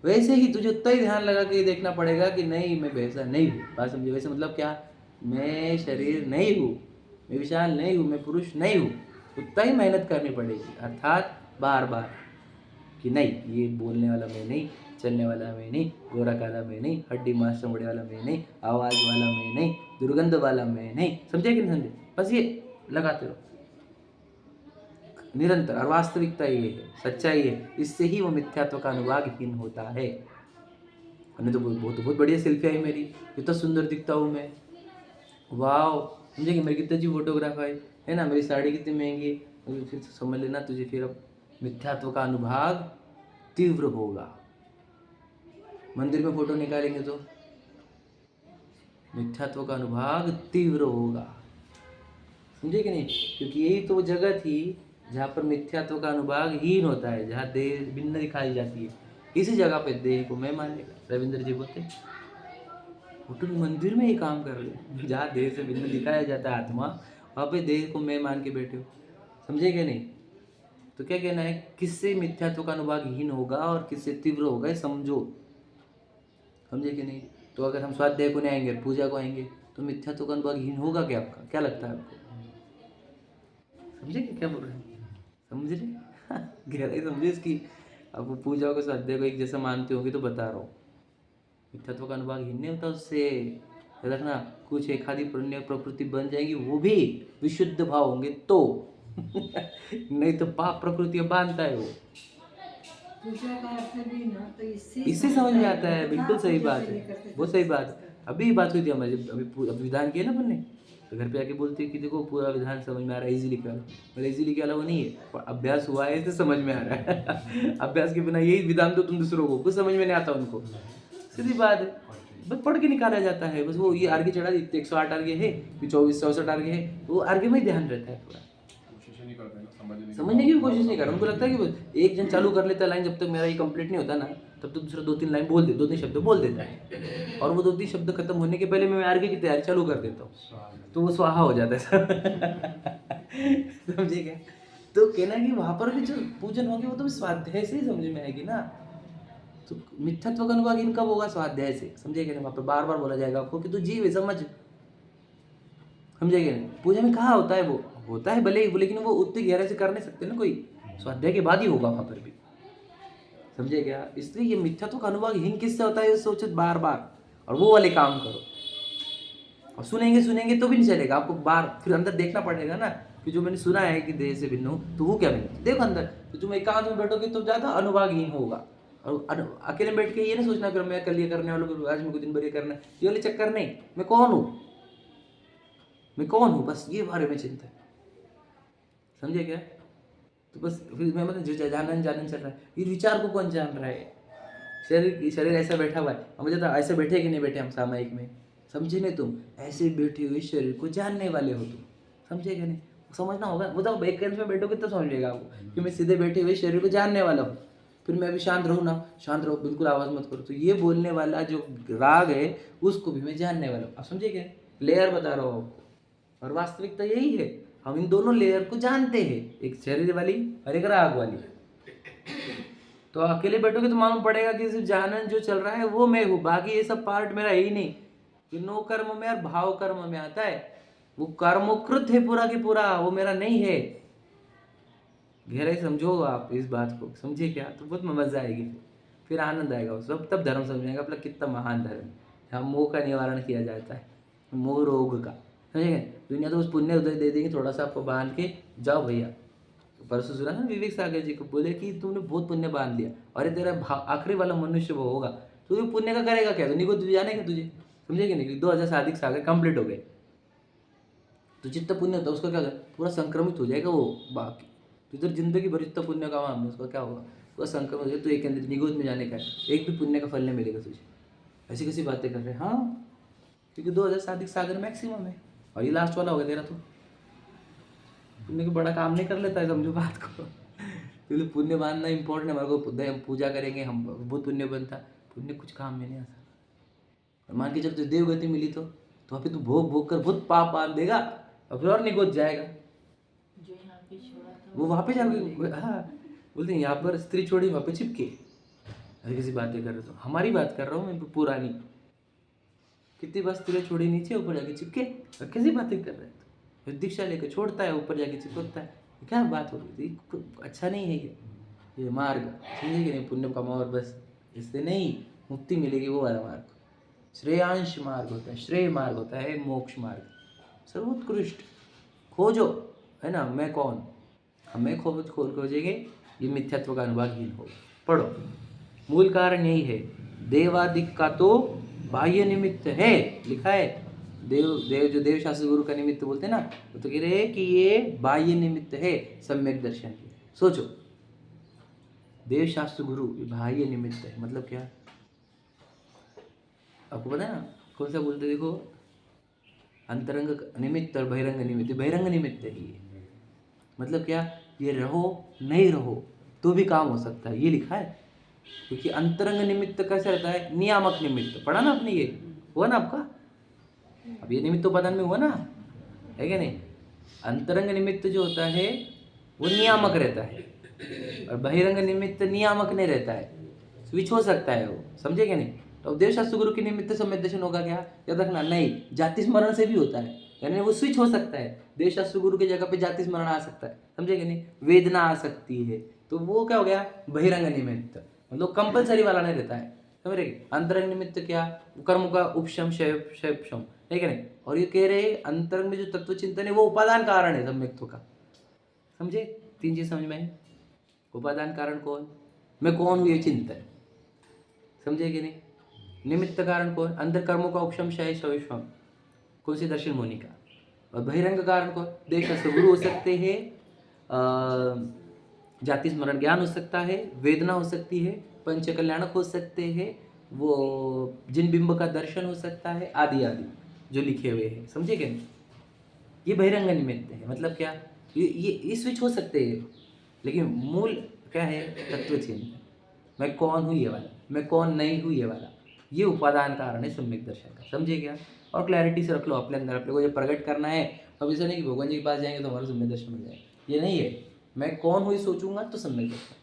वैसे ही तुझे उतना ही ध्यान लगा के ये देखना पड़ेगा कि नहीं मैं भैंसा नहीं हूँ। बात समझे? वैसे मतलब क्या? मैं शरीर नहीं हूँ, मैं विशाल नहीं हूँ, मैं पुरुष नहीं हूँ। उतना ही मेहनत करनी पड़ेगी, अर्थात बार बार कि नहीं ये बोलने वाला मैं नहीं, चलने वाला मैं नहीं, गोरा काला मैं नहीं, हड्डी मांस चमड़े वाला मैं नहीं, आवाज़ वाला मैं नहीं, दुर्गंध वाला मैं नहीं। समझे कि नहीं समझे? बस ये लगाते रहो निरंतर। और वास्तविकता ये है, सच्चाई है। इससे ही वो मिथ्यात्व का अनुभागहीन होता है। मैंने तो बहुत बढ़िया सेल्फी आई मेरी, इतना सुंदर दिखता हूँ मैं, वाह। समझे कि मेरी कितनी अच्छी फोटोग्राफ आई है ना, मेरी साड़ी कितनी महंगी है। तो फिर समझ लेना तुझे फिर अब मिथ्यात्व का अनुभाग तीव्र होगा। मंदिर में फोटो निकालेंगे तो मिथ्यात्व का अनुभाग तीव्र होगा। समझे कि नहीं? क्योंकि यही तो वो जगह थी जहाँ पर मिथ्यात्व का अनुभाग हीन होता है, जहाँ देह भिन्न दिखाई जाती है। इसी जगह पे देह को मैं मानेगा। रविंद्र जी बोलते फोटो मंदिर में ही काम कर रहे हो, जहाँ देह से भिन्न दिखाया जाता है आत्मा, वहाँ पे देह को मैं मान के बैठे हो। समझे क्या नहीं? तो क्या कहना है, किससे मिथ्यात्व का अनुभाग हीन होगा और किससे तीव्र होगा, ये समझो। समझे कि नहीं? तो अगर हम स्वाध्याय को नहीं आएंगे, पूजा को आएंगे, तो मिथ्यात्व का अनुभाग हीन होगा क्या आपका? क्या लगता है आपको? समझे क्या बोल रहे हैं? समझ रहे? गहराई समझे इसकी। अब वो पूजा को स्वाध्याय को एक जैसा मानते होंगे तो बता रहा हूँ, मिथ्यात्व का अनुभाग हीन नहीं होता उससे। याद रखना, कुछ एक आदि पुण्य प्रकृति बन जाएगी, वो भी विशुद्ध भाव होंगे तो नहीं तो पाप प्रकृति बांधता है वो। पूजा का अर्थ भी ना तो इससे समझ में आता है। बिल्कुल सही बात है, बहुत सही बात। अभी बात हुई थी हमारी, अभी विधान किया ना अपन ने, तो घर पे आके बोलती है कि देखो पूरा विधान समझ में आ रहा है, इजीली क्या बोले, इजीली क्या वो नहीं है, अभ्यास हुआ है तो समझ में आ रहा है। अभ्यास के बिना यही विधान तो तुम दूसरों को कुछ समझ में नहीं आता उनको, सीधी बात है। बस पढ़ के निकाला जाता है, बस वो ये आर्गे चढ़ा दी 108 आर्गे है, 24 64 आर्गे है, वो आर्गे में ही ध्यान रहता है पूरा। समझने की भी कोशिश नहीं कर रहा। उनको लगता है कि एक जन चालू कर लेता है लाइन, जब तक मेरा ये कंप्लीट नहीं होता ना, तब तक दूसरा 2-3 लाइन बोल दे, 2-3 शब्द बोल देता है, और वो 2-3 शब्द खत्म होने के पहले मैं आगे की तैयारी चालू कर देता हूँ, तो वो स्वाहा हो जाता है। समझे क्या? तो कहना है कि वहाँ पर भी जो पूजन होगी वो तो स्वाध्याय से ही समझ में आएगी ना। तो मिथ्यात्व का अनुभाग इनका होगा स्वाध्याय से। समझेगा ना? वहाँ पर बार बार बोला जाएगा आपको कि तू जीव है, समझ। समझेगा ना? पूजा में कहाँ होता है वो, होता है भले ही, लेकिन वो उतनी गहराई से कर नहीं सकते ना कोई, स्वाध्याय के बाद ही होगा वहाँ पर भी। समझे क्या? इसलिए ये मिथ्यात्व का अनुभव हीन किससे होता है, ये सोचो बार बार, और वो वाले काम करो। और सुनेंगे तो भी नहीं चलेगा, आपको बार फिर अंदर देखना पड़ेगा ना कि जो मैंने सुना है कि देह से भिन्न हूँ, तो वो क्या भिन्न, देखो अंदर। तो तुम एकांत में बैठोगे तो ज़्यादा अनुभागहीन होगा। और अकेले बैठ के ये नहीं सोचना फिर मैं कल ये करने वाला हूँ, आज मेरे को दिन भर ये करना है, ये वाले चक्कर नहीं। मैं कौन हूँ, बस ये बारे में चिंता है, समझे क्या? तो बस फिर मैं मतलब जो जानन चल रहा है, ये विचार को कौन जान रहा है? शरीर ऐसा बैठा हुआ है, मुझे तो ऐसे बैठे कि नहीं बैठे हम सामायिक में, समझे नहीं? तुम ऐसे बैठे हुए शरीर को जानने वाले हो तुम, समझे क्या नहीं? समझना होगा, वो तो एक में बैठोगे तो समझ लेगा आपको कि मैं सीधे बैठे हुए शरीर को जानने वाला हूँ। फिर मैं भी शांत रहूँ ना, शांत रहो, बिल्कुल आवाज़ मत करो, तो ये बोलने वाला जो राग है उसको भी मैं जानने वाला हूँ। आप समझे क्या? लेयर बता रहा हूँ आपको, और वास्तविकता यही है, हम इन दोनों लेयर को जानते हैं, एक शरीर वाली और एक राग वाली। तो अकेले बैठोगे तो मालूम पड़ेगा कि सिर्फ जानन जो चल रहा है वो मैं हूँ, बाकी ये सब पार्ट मेरा है ही नहीं। कि नो कर्म में और भाव कर्म में आता है, वो कर्मोकृत है पूरा की पूरा, वो मेरा नहीं है। गहराई समझो आप इस बात को, समझे क्या? तो बहुत मजा आएगी, फिर आनंद आएगा उस सब, तब धर्म समझेगा अपना कितना महान धर्म है, जहाँ मोह का निवारण किया जाता है, मोह रोग का, समझेंगे? दुनिया तो उस पुण्य उदय दे देगी, थोड़ा सा आपको बांध के जाओ भैया। परसों सुना ना विवेक सागर जी को, बोले कि तूने बहुत पुण्य बांध लिया, और तेरा आखिरी वाला मनुष्य वो होगा, तो ये पुण्य का करेगा क्या? तो निगो तुझे जाने का तुझे, समझे कि नहीं? 2000 साधिक सागर कंप्लीट हो गए, तो जितना पुण्य होता है उसका क्या होगा? पूरा संक्रमित हो जाएगा वो, बाकी तो इधर जिंदगी भर जितना पुण्य कमा हमने, उसका क्या होगा? पूरा संक्रमित हो जाएगा, तो एक अंदर निगोद में जाने का है, एक भी पुण्य का फल नहीं मिलेगा तुझे। ऐसी कैसी बातें कर रहे हैं? हाँ, क्योंकि 2000 साधिक सागर मैक्सिमम है, और ये लास्ट वाला होगा तेरा, तो पुण्य को बड़ा काम नहीं कर लेता है, समझो बात को। क्योंकि पुण्य बांधना इंपॉर्टेंट है, हमारे को पूजा करेंगे हम, बहुत पुण्य बनता, पुण्य कुछ काम में नहीं आता। और मान के जब तुझे देवगति मिली तो वहाँ पे तू भोग कर बहुत पाप बांध देगा, और फिर और निगोद जाएगा। जो यहाँ पे छोड़ा था वो वहाँ पे जाके, हाँ बोलते हैं यहाँ पर स्त्री छोड़ी वहाँ पे चिपके। ऐसी किसी बातें कर रहे हो? हमारी बात कर रहा हूँ मैं, पुरानी कितनी बार स्त्री छोड़ी नीचे, ऊपर जाके चिपके, और कैसी बातें कर रहे हो? दीक्षा लेकर छोड़ता है, ऊपर जाके चिपकता है, क्या बात हो रही थी? अच्छा नहीं है ये मार्ग, समझे कि नहीं? पुण्य कमाओ और बस, इससे नहीं मुक्ति मिलेगी, वो वाला मार्ग श्रेयांश मार्ग होता है, श्रेय मार्ग होता है, मोक्ष मार्ग सर्वोत्कृष्ट। खोजो, है ना, मैं कौन, हमें खोजेंगे, ये मिथ्यात्व का अनुभवहीन हो। पढ़ो, मूल कारण यही है, देवादिक का तो बाह्य निमित्त है, लिखा है। देव जो देव शास्त्र गुरु का निमित्त बोलते हैं ना, तो कह रहे हैं कि ये बाह्य निमित्त है सम्यक दर्शन की। सोचो, देव शास्त्र गुरु बाह्य निमित्त है, मतलब क्या? आपको पता है ना कौन सा बोलते? देखो, अंतरंग निमित्त और बहिरंग निमित्त। बहिरंग निमित्त है ये, मतलब क्या? ये रहो नहीं रहो तो भी काम हो सकता है, ये लिखा है। क्योंकि अंतरंग निमित्त कैसे रहता है? नियामक निमित्त, पढ़ा ना आपने, ये हुआ ना आपका, अब ये निमित्त उपादान में हुआ ना, है क्या नहीं? अंतरंग निमित्त जो होता है वो नियामक रहता है, और बहिरंग निमित्त नियामक नहीं रहता है, स्विच हो सकता है वो, समझे क्या नहीं? तो देवशास्त्र गुरु के निमित्त सम्यक दर्शन होगा क्या? याद रखना, नहीं, जाति स्मरण से भी होता है, यानी वो स्विच हो सकता है, देवशास्त्र गुरु की जगह पे जाति स्मरण आ सकता है, समझे क्या नहीं? वेदना आ सकती है, तो वो क्या हो गया? बहिरंग निमित्त, मतलब कंपलसरी वाला नहीं रहता है, समझ रहे? अंतरंग निमित्त क्या? कर्म का उपशम क्षम, है क्या नहीं? और ये कह रहे अंतरंग में जो तत्व चिंतन है वो उपादान कारण है सम्यक्त्व का, समझे? 3 चीज समझ में है। उपादान कारण कौन? मैं कौन हूँ ये चिंतन, समझे कि नहीं? निमित्त कारण कौन? अंदर कर्मों का उपशम शविश्वम, कौन सी? दर्शन मुनि का। और बहिरंग कारण कौन? देवशास्त्र गुरु हो सकते हैं, जाति स्मरण ज्ञान हो सकता है, वेदना हो सकती है, पंच कल्याणक हो सकते हैं, वो जिन बिंब का दर्शन हो सकता है, आदि आदि जो लिखे हुए हैं, समझे क्या? ये बहिरंग निमित्त है, मतलब क्या? ये स्विच हो सकते हैं, लेकिन मूल क्या है? तत्व चिंतन, मैं कौन हूँ ये वाला, मैं कौन नहीं हूँ ये वाला, ये उपादान कारण है सम्यक दर्शन का, समझे क्या? और क्लैरिटी से रख लो अपने अंदर, अपने को ये प्रकट करना है। अब ऐसा नहीं कि भगवान जी के पास जाएंगे तो हमारा सम्यक दर्शन मिल जाएगा, ये नहीं है। मैं कौन हूँ ये सोचूंगा तो सम्यक दर्शन,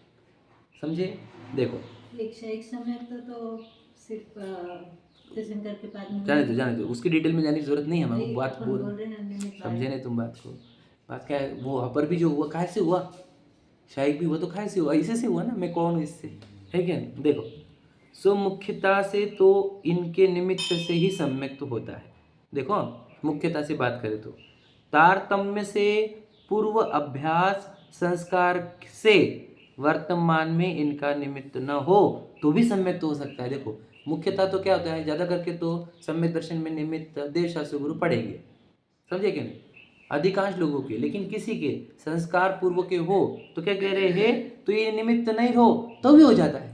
समझे? देखो, एक समय तो सिर्फ तीर्थंकर के पास में जाने दो, उसकी डिटेल में जाने की जरूरत नहीं है हमें, बात बोल रहे हैं निमित्त समझे नहीं तुम बात को? बात क्या है? वो वहाँ पर भी जो हुआ काहे से हुआ, शायद भी हुआ तो काहे से हुआ? इसे से हुआ ना, मैं कौन हूँ इससे, है क्या नहीं? देखो, सो मुख्यता से तो इनके निमित्त से ही सम्यक तो होता है। देखो, मुख्यता से बात करें तो तारतम्य से पूर्व अभ्यास संस्कार से वर्तमान में इनका निमित्त न हो तो भी सम्यक तो हो सकता है। देखो, मुख्यता तो क्या होता है, ज़्यादा करके तो सम्यक दर्शन में निमित्त देवशास्त्र गुरु पढ़ेंगे, समझे कि नहीं, अधिकांश लोगों के। लेकिन किसी के संस्कार पूर्व के हो तो क्या कह रहे हैं, तो ये निमित्त नहीं हो तो भी हो जाता है।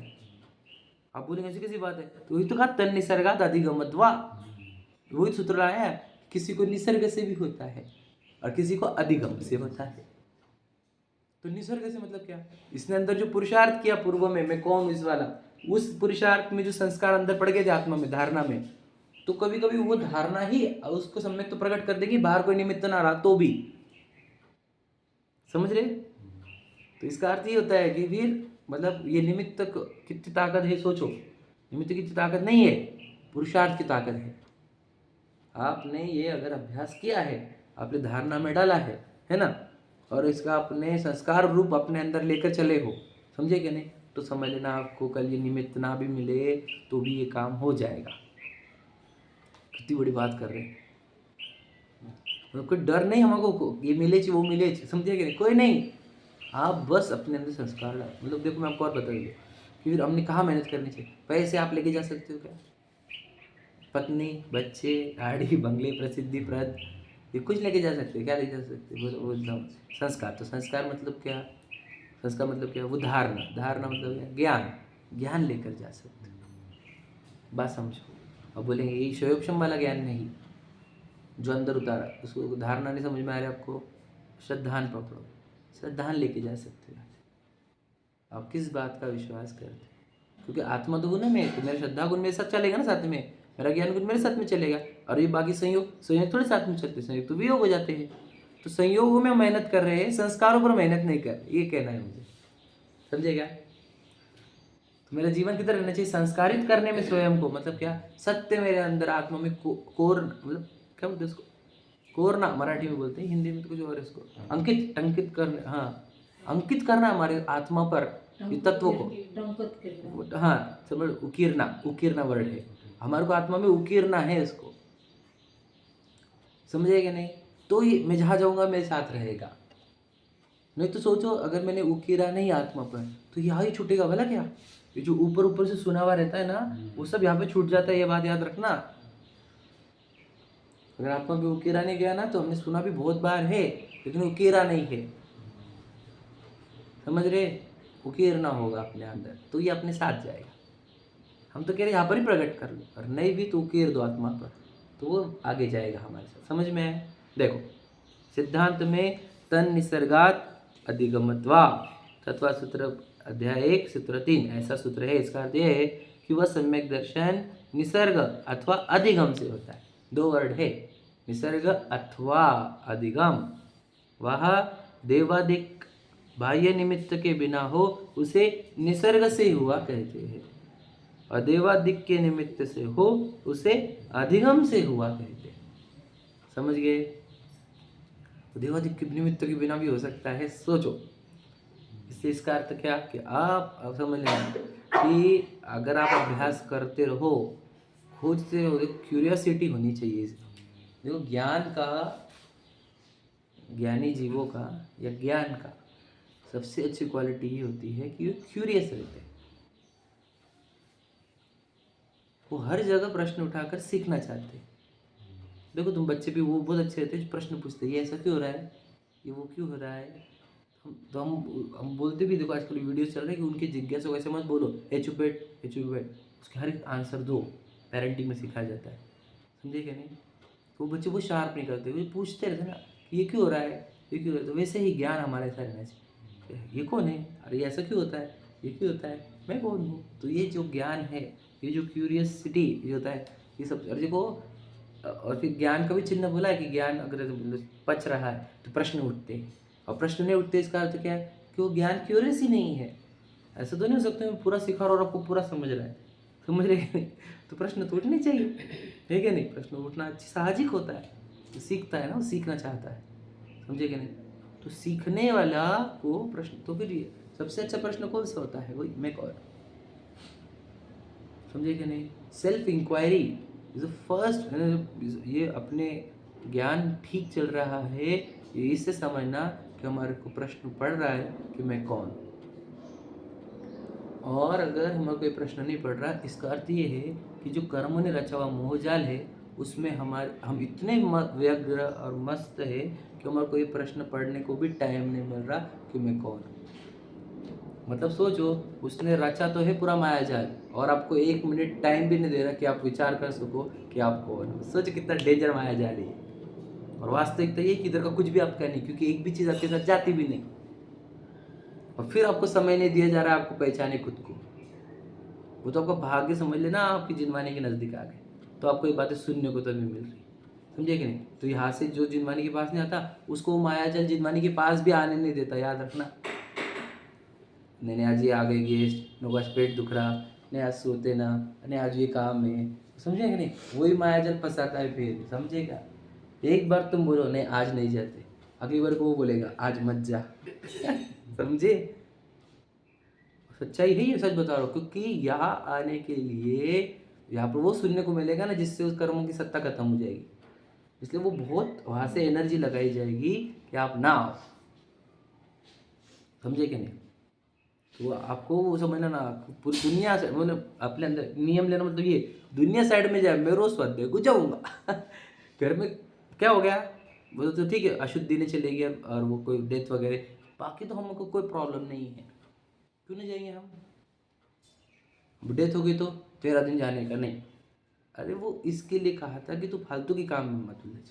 आप बोलेंगे ऐसी कैसी बात है, तो वही तो कहा तन निसर्गात अधिगमत्वा, वही सूत्र आया है, किसी को निसर्ग से भी होता है और किसी को अधिगम से होता है। तो निसर्ग से मतलब क्या, इसने अंदर जो पुरुषार्थ किया पूर्व में, मैं कौन हूं इस वाला, उस पुरुषार्थ में जो संस्कार अंदर पड़ गए थे आत्मा में, धारणा में, तो कभी कभी वो धारणा ही उसको सम्यक तो प्रकट कर देगी, बाहर कोई निमित्त ना रहा तो भी। समझ रहे? तो इसका अर्थ ये होता है कि फिर मतलब ये निमित्त कितनी ताकत है, सोचो, निमित्त की ताकत नहीं है, पुरुषार्थ की ताकत है। आपने ये अगर अभ्यास किया है, आपने धारणा में डाला है ना, और इसका अपने संस्कार रूप अपने अंदर लेकर चले हो, समझे कि नहीं, तो समझ लेना आपको कल ये निमित्त ना भी मिले तो भी ये काम हो जाएगा। कितनी बड़ी बात कर रहे हैं, कोई डर नहीं हमको, ये मिले वो मिले, समझे कि नहीं, कोई नहीं। आप बस अपने अंदर संस्कार डाल, मतलब देखो मैं आपको और बता दूँ कि फिर हमने कहाँ मेहनत करनी चाहिए। पैसे आप लेके जा सकते हो क्या, पत्नी, बच्चे, गाड़ी, बंगले, प्रसिद्धि, प्रद, ये कुछ लेके जा सकते हैं क्या, लेके जा सकते हैं? वो एकदम संस्कार, तो संस्कार मतलब क्या, संस्कार मतलब क्या, वो धारणा, धारणा मतलब क्या, ज्ञान, ज्ञान लेकर जा सकते हो। बात समझो। अब बोलेंगे ये शोयोपशम वाला ज्ञान नहीं, जो अंदर उतारा उसको धारणा नहीं समझ में आ रहा आपको, श्रद्धान पकड़ो, श्रद्धान लेके जा सकते हो। आप किस बात का विश्वास करते हैं, क्योंकि आत्मा तो गुण में, तो मेरा श्रद्धा गुण मेरे साथ चलेगा ना साथ में, मेरा ज्ञान गुण मेरे साथ में चलेगा, और ये बाकी संयोग थोड़े साथ में चलते, संयोग तो वियोग हो जाते हैं। तो संयोगों में मेहनत कर रहे हैं, संस्कारों पर मेहनत नहीं कर, ये कहना है मुझे, समझेगा? तो मेरा जीवन किधर रहना चाहिए, संस्कारित करने में स्वयं को, मतलब क्या, सत्य मेरे अंदर आत्मा में कोर, मतलब क्या बोलते हैं उसको, कोरना मराठी में बोलते हैं, हिंदी में तो कुछ और है इसको, अंकित करना, हाँ, अंकित करना हमारे आत्मा पर ये तत्व को, हाँ समझ, उकीरना वर्ड है, हमारे को आत्मा में उकीरना है इसको, समझे कि नहीं? तो ये मैं जहाँ जाऊँगा मेरे साथ रहेगा। नहीं तो सोचो अगर मैंने उकीरा नहीं आत्मा पर, तो यहाँ ही छूटेगा भला क्या, ये जो ऊपर ऊपर से सुना हुआ रहता है ना, वो सब यहाँ पे छूट जाता है, ये बात याद रखना। अगर आत्मा पे उकीरा नहीं गया ना, तो हमने सुना भी बहुत बार है, लेकिन उकीरा नहीं है, समझ रहे? उकीरना होगा अपने अंदर, तो ये अपने साथ जाएगा। हम तो कह रहे यहाँ पर ही प्रकट कर लो, और नहीं भी तो उकीर दो आत्मा पर, तो वो आगे जाएगा हमारे साथ। समझ में है? देखो, सिद्धांत में तन निसर्गात अधिगमत्वा, तत्वा सूत्र अध्याय 1 सूत्र 3 ऐसा सूत्र है। इसका अर्थ यह है कि वह सम्यक दर्शन निसर्ग अथवा अधिगम से होता है। दो वर्ड है, निसर्ग अथवा अधिगम। वह देवादिक बाह्य निमित्त के बिना हो उसे निसर्ग से हुआ कहते हैं, और देवादिक के निमित्त से हो उसे अधिगम से हुआ कहते हैं। समझ गए? देवादिक के निमित्त के बिना भी हो सकता है, सोचो। इससे इसका अर्थ क्या कि आप समझ लें कि अगर आप अभ्यास करते रहो, खोजते रहो, क्यूरियोसिटी होनी चाहिए। देखो, ज्ञान का, ज्ञानी जीवों का या ज्ञान का सबसे अच्छी क्वालिटी ये होती है कि वो क्यूरियस रहते हैं, वो हर जगह प्रश्न उठाकर सीखना चाहते हैं। देखो तुम बच्चे भी वो बहुत अच्छे रहते हैं, जो प्रश्न पूछते हैं, ये ऐसा क्यों हो रहा है, ये वो क्यों हो रहा है। हम बोलते भी, देखो आजकल वीडियो चल रहे हैं कि उनकी जिज्ञासा वैसे मत बोलो, चुप बैठ, उसके हर एक आंसर दो, पेरेंटिंग में सिखाया जाता है, समझे क्या नहीं? वो बच्चे वो शार्प नहीं करते, वो पूछते रहते ना कि ये क्यों हो रहा है, ये क्यों हो रहा है। तो वैसे ही ज्ञान हमारे ऐसा रहना चाहिए, ये कौन है, अरे ये ऐसा क्यों होता है, ये क्यों होता है, मैं कौन हूँ। तो ये जो ज्ञान है, ये जो क्यूरियसिटी ये होता है, ये सब। और देखो, और फिर ज्ञान का भी चिन्ह बोला है कि ज्ञान अगर पच रहा है तो प्रश्न उठते हैं, और प्रश्न नहीं उठते इसका अर्थ क्या है कि वो ज्ञान क्यूरियस ही नहीं है। ऐसा तो नहीं हो सकता मैं पूरा सिखा रहा और आपको पूरा समझ रहा है, समझ रहे? तो प्रश्न तो उठने चाहिए, है क्या नहीं? प्रश्न उठना साहजिक होता है, तो सीखता है ना, वो सीखना चाहता है, समझे क्या नहीं? तो सीखने वाला को प्रश्न, तो फिर सबसे अच्छा प्रश्न कौन सा होता है, वही मैं कौन, समझे कि नहीं? Self inquiry is the first. ये अपने ज्ञान ठीक चल रहा है, ये इससे समझना कि हमारे को प्रश्न पड़ रहा है कि मैं कौन। और अगर हमारे कोई प्रश्न नहीं पड़ रहा, इसका अर्थ ये है कि जो कर्मों ने रचा हुआ मोहजाल है उसमें हम इतने व्यग्र और मस्त है कि हमारे को ये प्रश्न पढ़ने को भी टाइम नहीं मिल रहा कि मैं कौन हूँ। मतलब सोचो, उसने रचा तो है पूरा मायाजाल और आपको 1 मिनट टाइम भी नहीं दे रहा कि आप विचार कर सको कि आप कौन हो। सोच कितना डेंजर मायाजाल है। और वास्तविकता ये कि इधर का कुछ भी आपका नहीं, क्योंकि एक भी चीज़ आपके साथ जाती भी नहीं। और फिर आपको समय नहीं दिया जा रहा आपको पहचाने खुद को। वो तो आपका भाग्य समझ लेना, आपकी जिनवानी के नज़दीक आ गए, तो आपको ये बातें सुनने को तो नहीं मिल रही। समझे कि नहीं? तो यहाँ से जो जिनवानी के पास नहीं आता उसको मायाजाल जिनवानी के पास भी आने नहीं देता, याद रखना। नहीं आज ये आ गए गेस्ट, नो आज पेट दुख रहा, नहीं आज सोते ना, नहीं आज ये काम है, समझे कि नहीं? वही मायाजाल फंसाता है फिर, समझेगा? एक बार तुम बोलो नहीं आज नहीं जाते, अगली बार को वो बोलेगा आज मत जा। समझे? सच्चाई है ये, सच बता रहा हूँ। क्योंकि यहाँ आने के लिए यहाँ पर वो सुनने को मिलेगा ना जिससे उस कर्मों की सत्ता खत्म हो जाएगी, इसलिए वो बहुत वहाँ से एनर्जी लगाई जाएगी कि आप ना आओ। समझे कि नहीं? तो आपको वो समझना ना, पूरी दुनिया से मतलब अपने अंदर नियम लेना, मतलब ये दुनिया साइड में जाए, मैं रोज स्वाध्याय को जाऊँगा। घर में क्या हो गया, वो तो ठीक है अशुद्धि ने चले गया और वो कोई डेथ वगैरह, बाकी तो हमको कोई प्रॉब्लम नहीं है, क्यों नहीं जाएंगे हम? डेथ हो गई तो 13 दिन जाने का नहीं। अरे वो इसके लिए कहा था कि तू फालतू के काम में मत उलझ,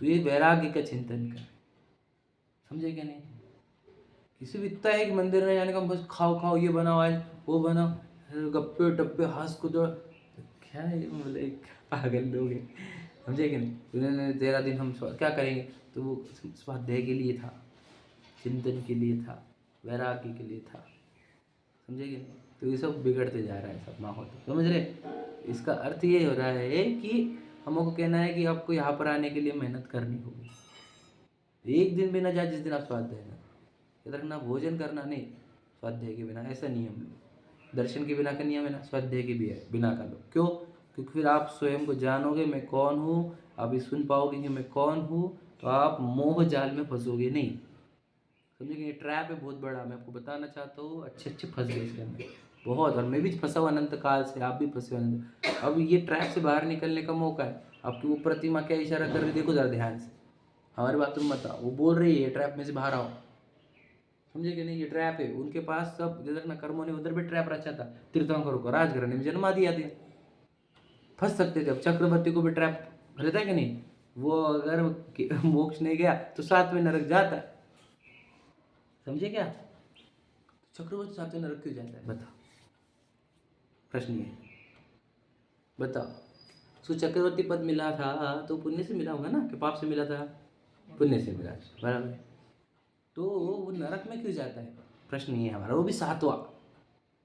तू ये वैराग्य का चिंतन कर। समझे क्या नहीं? किसी भी इतना है कि मंदिर में जाने का बस खाओ खाओ, ये बनाओ आज वो बनाओ, गप्पे टप्पे हंस कूद, क्या है बोले पागल लोग हैं। समझे कि नहीं? उन्होंने 13 दिन हम क्या करेंगे, तो वो स्वाध्याय के लिए था, चिंतन के लिए था, वैराग्य के लिए था। समझे कि नहीं? तो ये सब बिगड़ते जा रहा है सब माहौल, समझ रहे? इसका अर्थ ये हो रहा है कि हमको कहना है कि आपको यहाँ पर आने के लिए मेहनत करनी होगी। एक दिन भी ना जाए जिस दिन आप स्वाध्याय ना, याद रखना, भोजन करना नहीं स्वाध्याय के बिना, ऐसा नियम लो। दर्शन के बिना का नियम है ना, स्वाध्याय के भी है बिना का लो। क्यों? क्योंकि फिर आप स्वयं को जानोगे मैं कौन हूँ, आप ये सुन पाओगे कि मैं कौन हूँ, तो आप मोह जाल में फंसोगे नहीं। समझे कि ये ट्रैप है बहुत बड़ा, मैं आपको बताना चाहता हूँ, अच्छे फंस गए इसके अंदर बहुत, और मैं भी फंसा हूँ अनंत काल से, आप भी फंसे हो अनंत। अब ये ट्रैप से बाहर निकलने का मौका है। आपकी वो प्रतिमा क्या इशारा कर रही, देखो जरा ध्यान से, हमारी बात तुम मत आओ, वो बोल रही है ट्रैप में से बाहर आओ। समझे कि नहीं? ये ट्रैप है उनके पास, सब जैसे ना कर्मों ने उधर भी ट्रैप रचा था, तीर्थंकरों को राजघराने में जन्मा दिया था, फंस सकते थे। अब चक्रवर्ती को भी ट्रैप रहता है कि नहीं? वो अगर मोक्ष नहीं गया तो 7वें नरक जाता है। समझे क्या? चक्रवर्ती 7वें नरक क्यों जाता है बताओ? प्रश्न ये बताओ। उसको चक्रवर्ती पद मिला था तो पुण्य से मिला होगा ना, कि पाप से मिला था? पुण्य से मिला, बराबर है। तो वो नरक में क्यों जाता है? प्रश्न ये है हमारा, वो भी 7वां,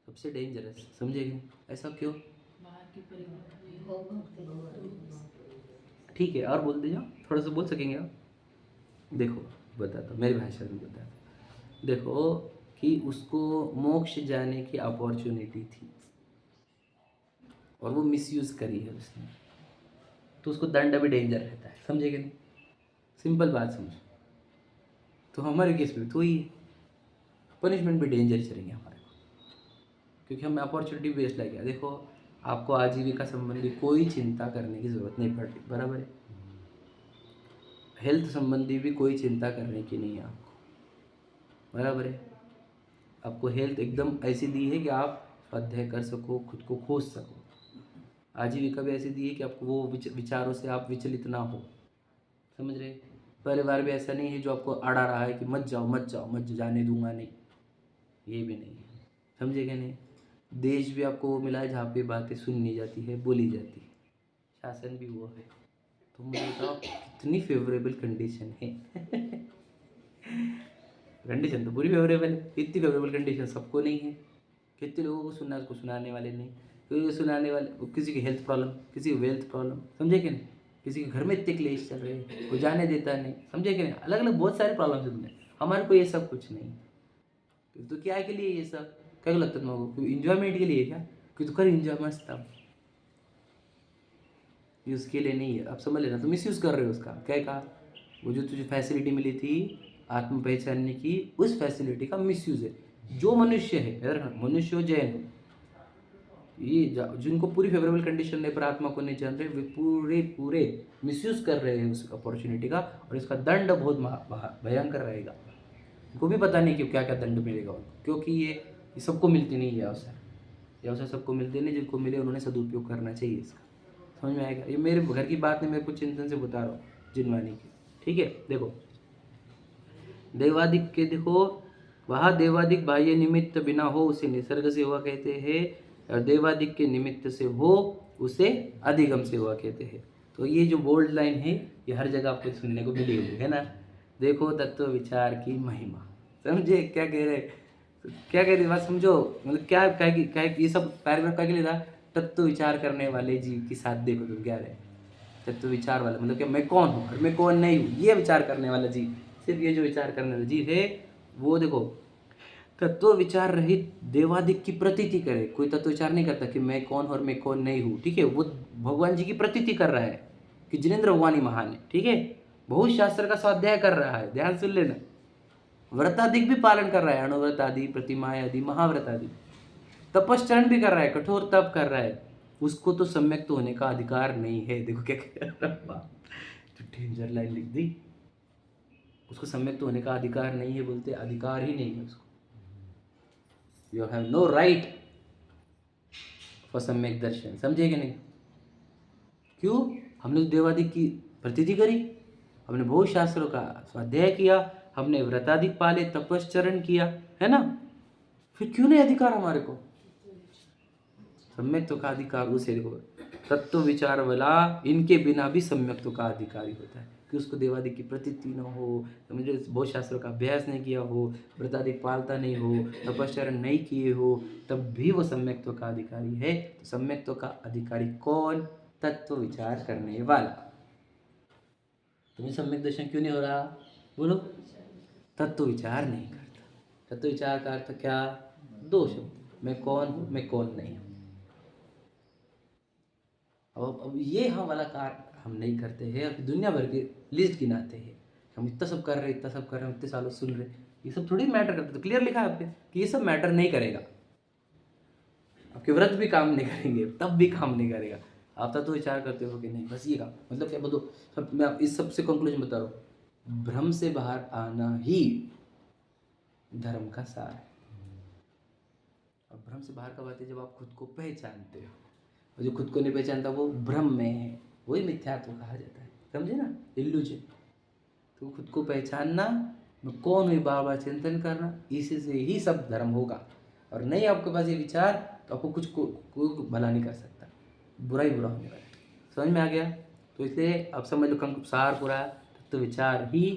सबसे डेंजरस। समझेंगे? ऐसा क्यों? ठीक है, और बोल दीजिए, थोड़ा सा बोल सकेंगे आप? देखो बताता हूँ, मेरी भाषा में बताता हूँ। देखो कि उसको मोक्ष जाने की अपॉर्चुनिटी थी और वो मिसयूज करी है उसने, तो उसको दंड भी डेंजर रहता है। समझे कि नहीं? सिंपल बात समझो। तो हमारे केस में तो ही पनिशमेंट भी डेंजर चलेंगे हमारे को, क्योंकि हमें अपॉर्चुनिटी बेस्ड लग गया। देखो आपको आजीविका संबंधी कोई चिंता करने की ज़रूरत नहीं पड़ रही, बराबर है। हेल्थ संबंधी भी कोई चिंता करने की नहीं है आपको, बराबर है। आपको हेल्थ एकदम ऐसी दी है कि आप स्वाध्याय कर सको, खुद को खोज सको। आजीविका भी ऐसी दी है कि आपको वो विचारों से आप विचलित ना हो। समझ रहे? परिवार भी ऐसा नहीं है जो आपको अड़ा रहा है कि मत जाओ मत जाओ मत जाओ, जाने दूंगा नहीं, ये भी नहीं है। समझे क्या नहीं? देश भी आपको वो मिला है जहाँ पे बातें सुननी जाती है, बोली जाती है, शासन भी वो है। तो मुझे बताओ कितनी फेवरेबल कंडीशन है। कंडीशन तो पूरी फेवरेबल है, इतनी फेवरेबल कंडीशन सबको नहीं है। कितने लोगों को सुनना, उसको सुनाने वाले नहीं, क्योंकि सुनाने वाले किसी की हेल्थ प्रॉब्लम, किसी की वेल्थ प्रॉब्लम, समझे कि नहीं? किसी के घर में इतने क्लेश चल रहे हैं, वो जाने देता नहीं। समझे कि नहीं? अलग अलग बहुत सारे प्रॉब्लम्स है तुम्हें, हमारे को ये सब कुछ नहीं। तो क्या के लिए ये सब? क्या लगता है तुमको? इंजॉयमेंट के लिए क्या? कि तू कर एंजॉय मस्त अब, ये उसके लिए नहीं है। अब समझ लेना, तुम मिसयूज कर रहे हो उसका। क्या कहा, वो जो तुझे फैसिलिटी मिली थी आत्म पहचानने की, उस फैसिलिटी का मिसयूज है। जो मनुष्य है, इधर मनुष्य हो जैन हो, ये जिनको पूरी फेवरेबल कंडीशन है पर आत्मा को नहीं जान रहे, वे पूरे पूरे मिसयूज कर रहे हैं उस अपॉर्चुनिटी का, और इसका दंड बहुत भयंकर रहेगा। उनको भी पता नहीं कि क्या क्या दंड मिलेगा उनको, क्योंकि ये सबको मिलती नहीं है अवसर। ये अवसर सबको मिलते नहीं, जिनको मिले उन्होंने सदुपयोग करना चाहिए इसका। समझ में आएगा? ये मेरे घर की बात नहीं, मैं कुछ चिंतन से बता रहा हूँ जिनवानी की। ठीक है, देखो देवादिक के, देखो वहाँ देवादिक बाह्य निमित्त बिना हो उसे निसर्ग से हुआ कहते हैं, और देवादिक के निमित्त से हो उसे अधिगम से हुआ कहते हैं। तो ये जो बोल्ड लाइन है ये हर जगह आपको सुनने को मिली हुई है ना। देखो तत्व विचार की महिमा, समझे क्या कह रहे, क्या कह रहे बात समझो। मतलब क्या ये सब पैराग्राफ क्या के लिए था, तत्व विचार करने वाले जीव की साथ देखो तुम क्या रहे, तत्व विचार वाला मतलब कि मैं कौन हूँ और मैं कौन नहीं हूँ, ये विचार करने वाला जीव, सिर्फ ये जो विचार करने वाला जीव है वो देखो तत्व विचार रहित देवादिक की प्रतीति करे। कोई तत्व विचार नहीं करता कि मैं कौन और मैं कौन नहीं हूँ, ठीक है, वो भगवान जी की प्रतीति कर रहा है कि जिनेंद्र भगवान ही महान है, ठीक है, बहुत शास्त्र का स्वाध्याय कर रहा है, ध्यान सुन लेना, व्रतादिक भी पालन कर रहा है, अणुव्रत आदि, प्रतिमाएं आदि, महाव्रत आदि, तपश्चरण भी कर रहा है, कठोर तप कर रहा है, उसको तो सम्यक तो होने का अधिकार नहीं है। देखो क्या कह रहा है, जो डेंजर लाइन लिख दी, उसको सम्यक तो होने का अधिकार नहीं है, बोलते अधिकार ही नहीं है उसको, you have no right for सम्यक दर्शन, समझे कि नहीं? क्यों? हमने तो देवादिक की प्रतीति करी, हमने बहुत शास्त्रों का स्वाध्याय किया, हमने व्रतादिक पाले, तपश्चरण किया, है ना, फिर क्यों नहीं अधिकार हमारे को? सम्यक्त्व का अधिकार उसे देखो, तत्व विचार वाला इनके बिना भी सम्यक्त्व का अधिकारी होता है कि उसको देवादिक की प्रतीति न हो, समझे, बहुत शास्त्रों का अभ्यास नहीं किया हो, व्रतादिक पालता नहीं हो, तपश्चरण नहीं किए हो, तब भी वो सम्यक्त्व का अधिकारी है। तो सम्यक्त्व का अधिकारी कौन? तत्व विचार करने वाला। तुम्हें सम्यक दर्शन क्यों नहीं हो रहा? बोलो, तत्व विचार नहीं करता। तत्व विचार का अर्थ क्या? दो शब्द, मैं कौन हूँ, मैं कौन नहीं हूँ। अब ये हम वाला कार्य हम नहीं करते हैं, अब दुनिया भर की लिस्ट गिनाते हैं, हम इतना सब कर रहे हैं, इतना सब कर रहे हैं, इतने सालों सुन रहे हैं, ये सब थोड़ी मैटर करता। तो क्लियर लिखा है आपके कि ये सब मैटर नहीं करेगा, आपके व्रत भी काम नहीं करेंगे, तब भी काम नहीं करेगा। आप तो विचार करते हो कि नहीं, बस ये काम मतलब क्या बोलो सब, मैं आप इस सब से कंक्लूजन बता रहा हूँ, भ्रम से बाहर आना ही धर्म का सार है। और भ्रम से बाहर कब आते हैं? जब आप खुद को पहचानते हो, और जो खुद को नहीं पहचानता वो भ्रम में है, वही मिथ्यात्व कहा जाता है, समझे ना, इल्यूजन। तो खुद को पहचानना, मैं कौन हुई, बार बार चिंतन करना, इसी से ही सब धर्म होगा। और नहीं आपके पास ये विचार तो आपको कुछ कोई भला नहीं कर सकता, बुरा ही बुरा होने वाला है। समझ में आ गया? तो इसलिए अब समझ लो सार पूरा, तत्व विचार ही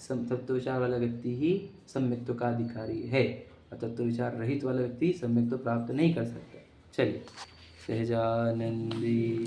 तत्व विचार वाला व्यक्ति ही सम्यक्त्व का अधिकारी है, और तत्व विचार रहित वाला व्यक्ति सम्यक्त्व प्राप्त नहीं कर सकता। चलिए, सहजानंदी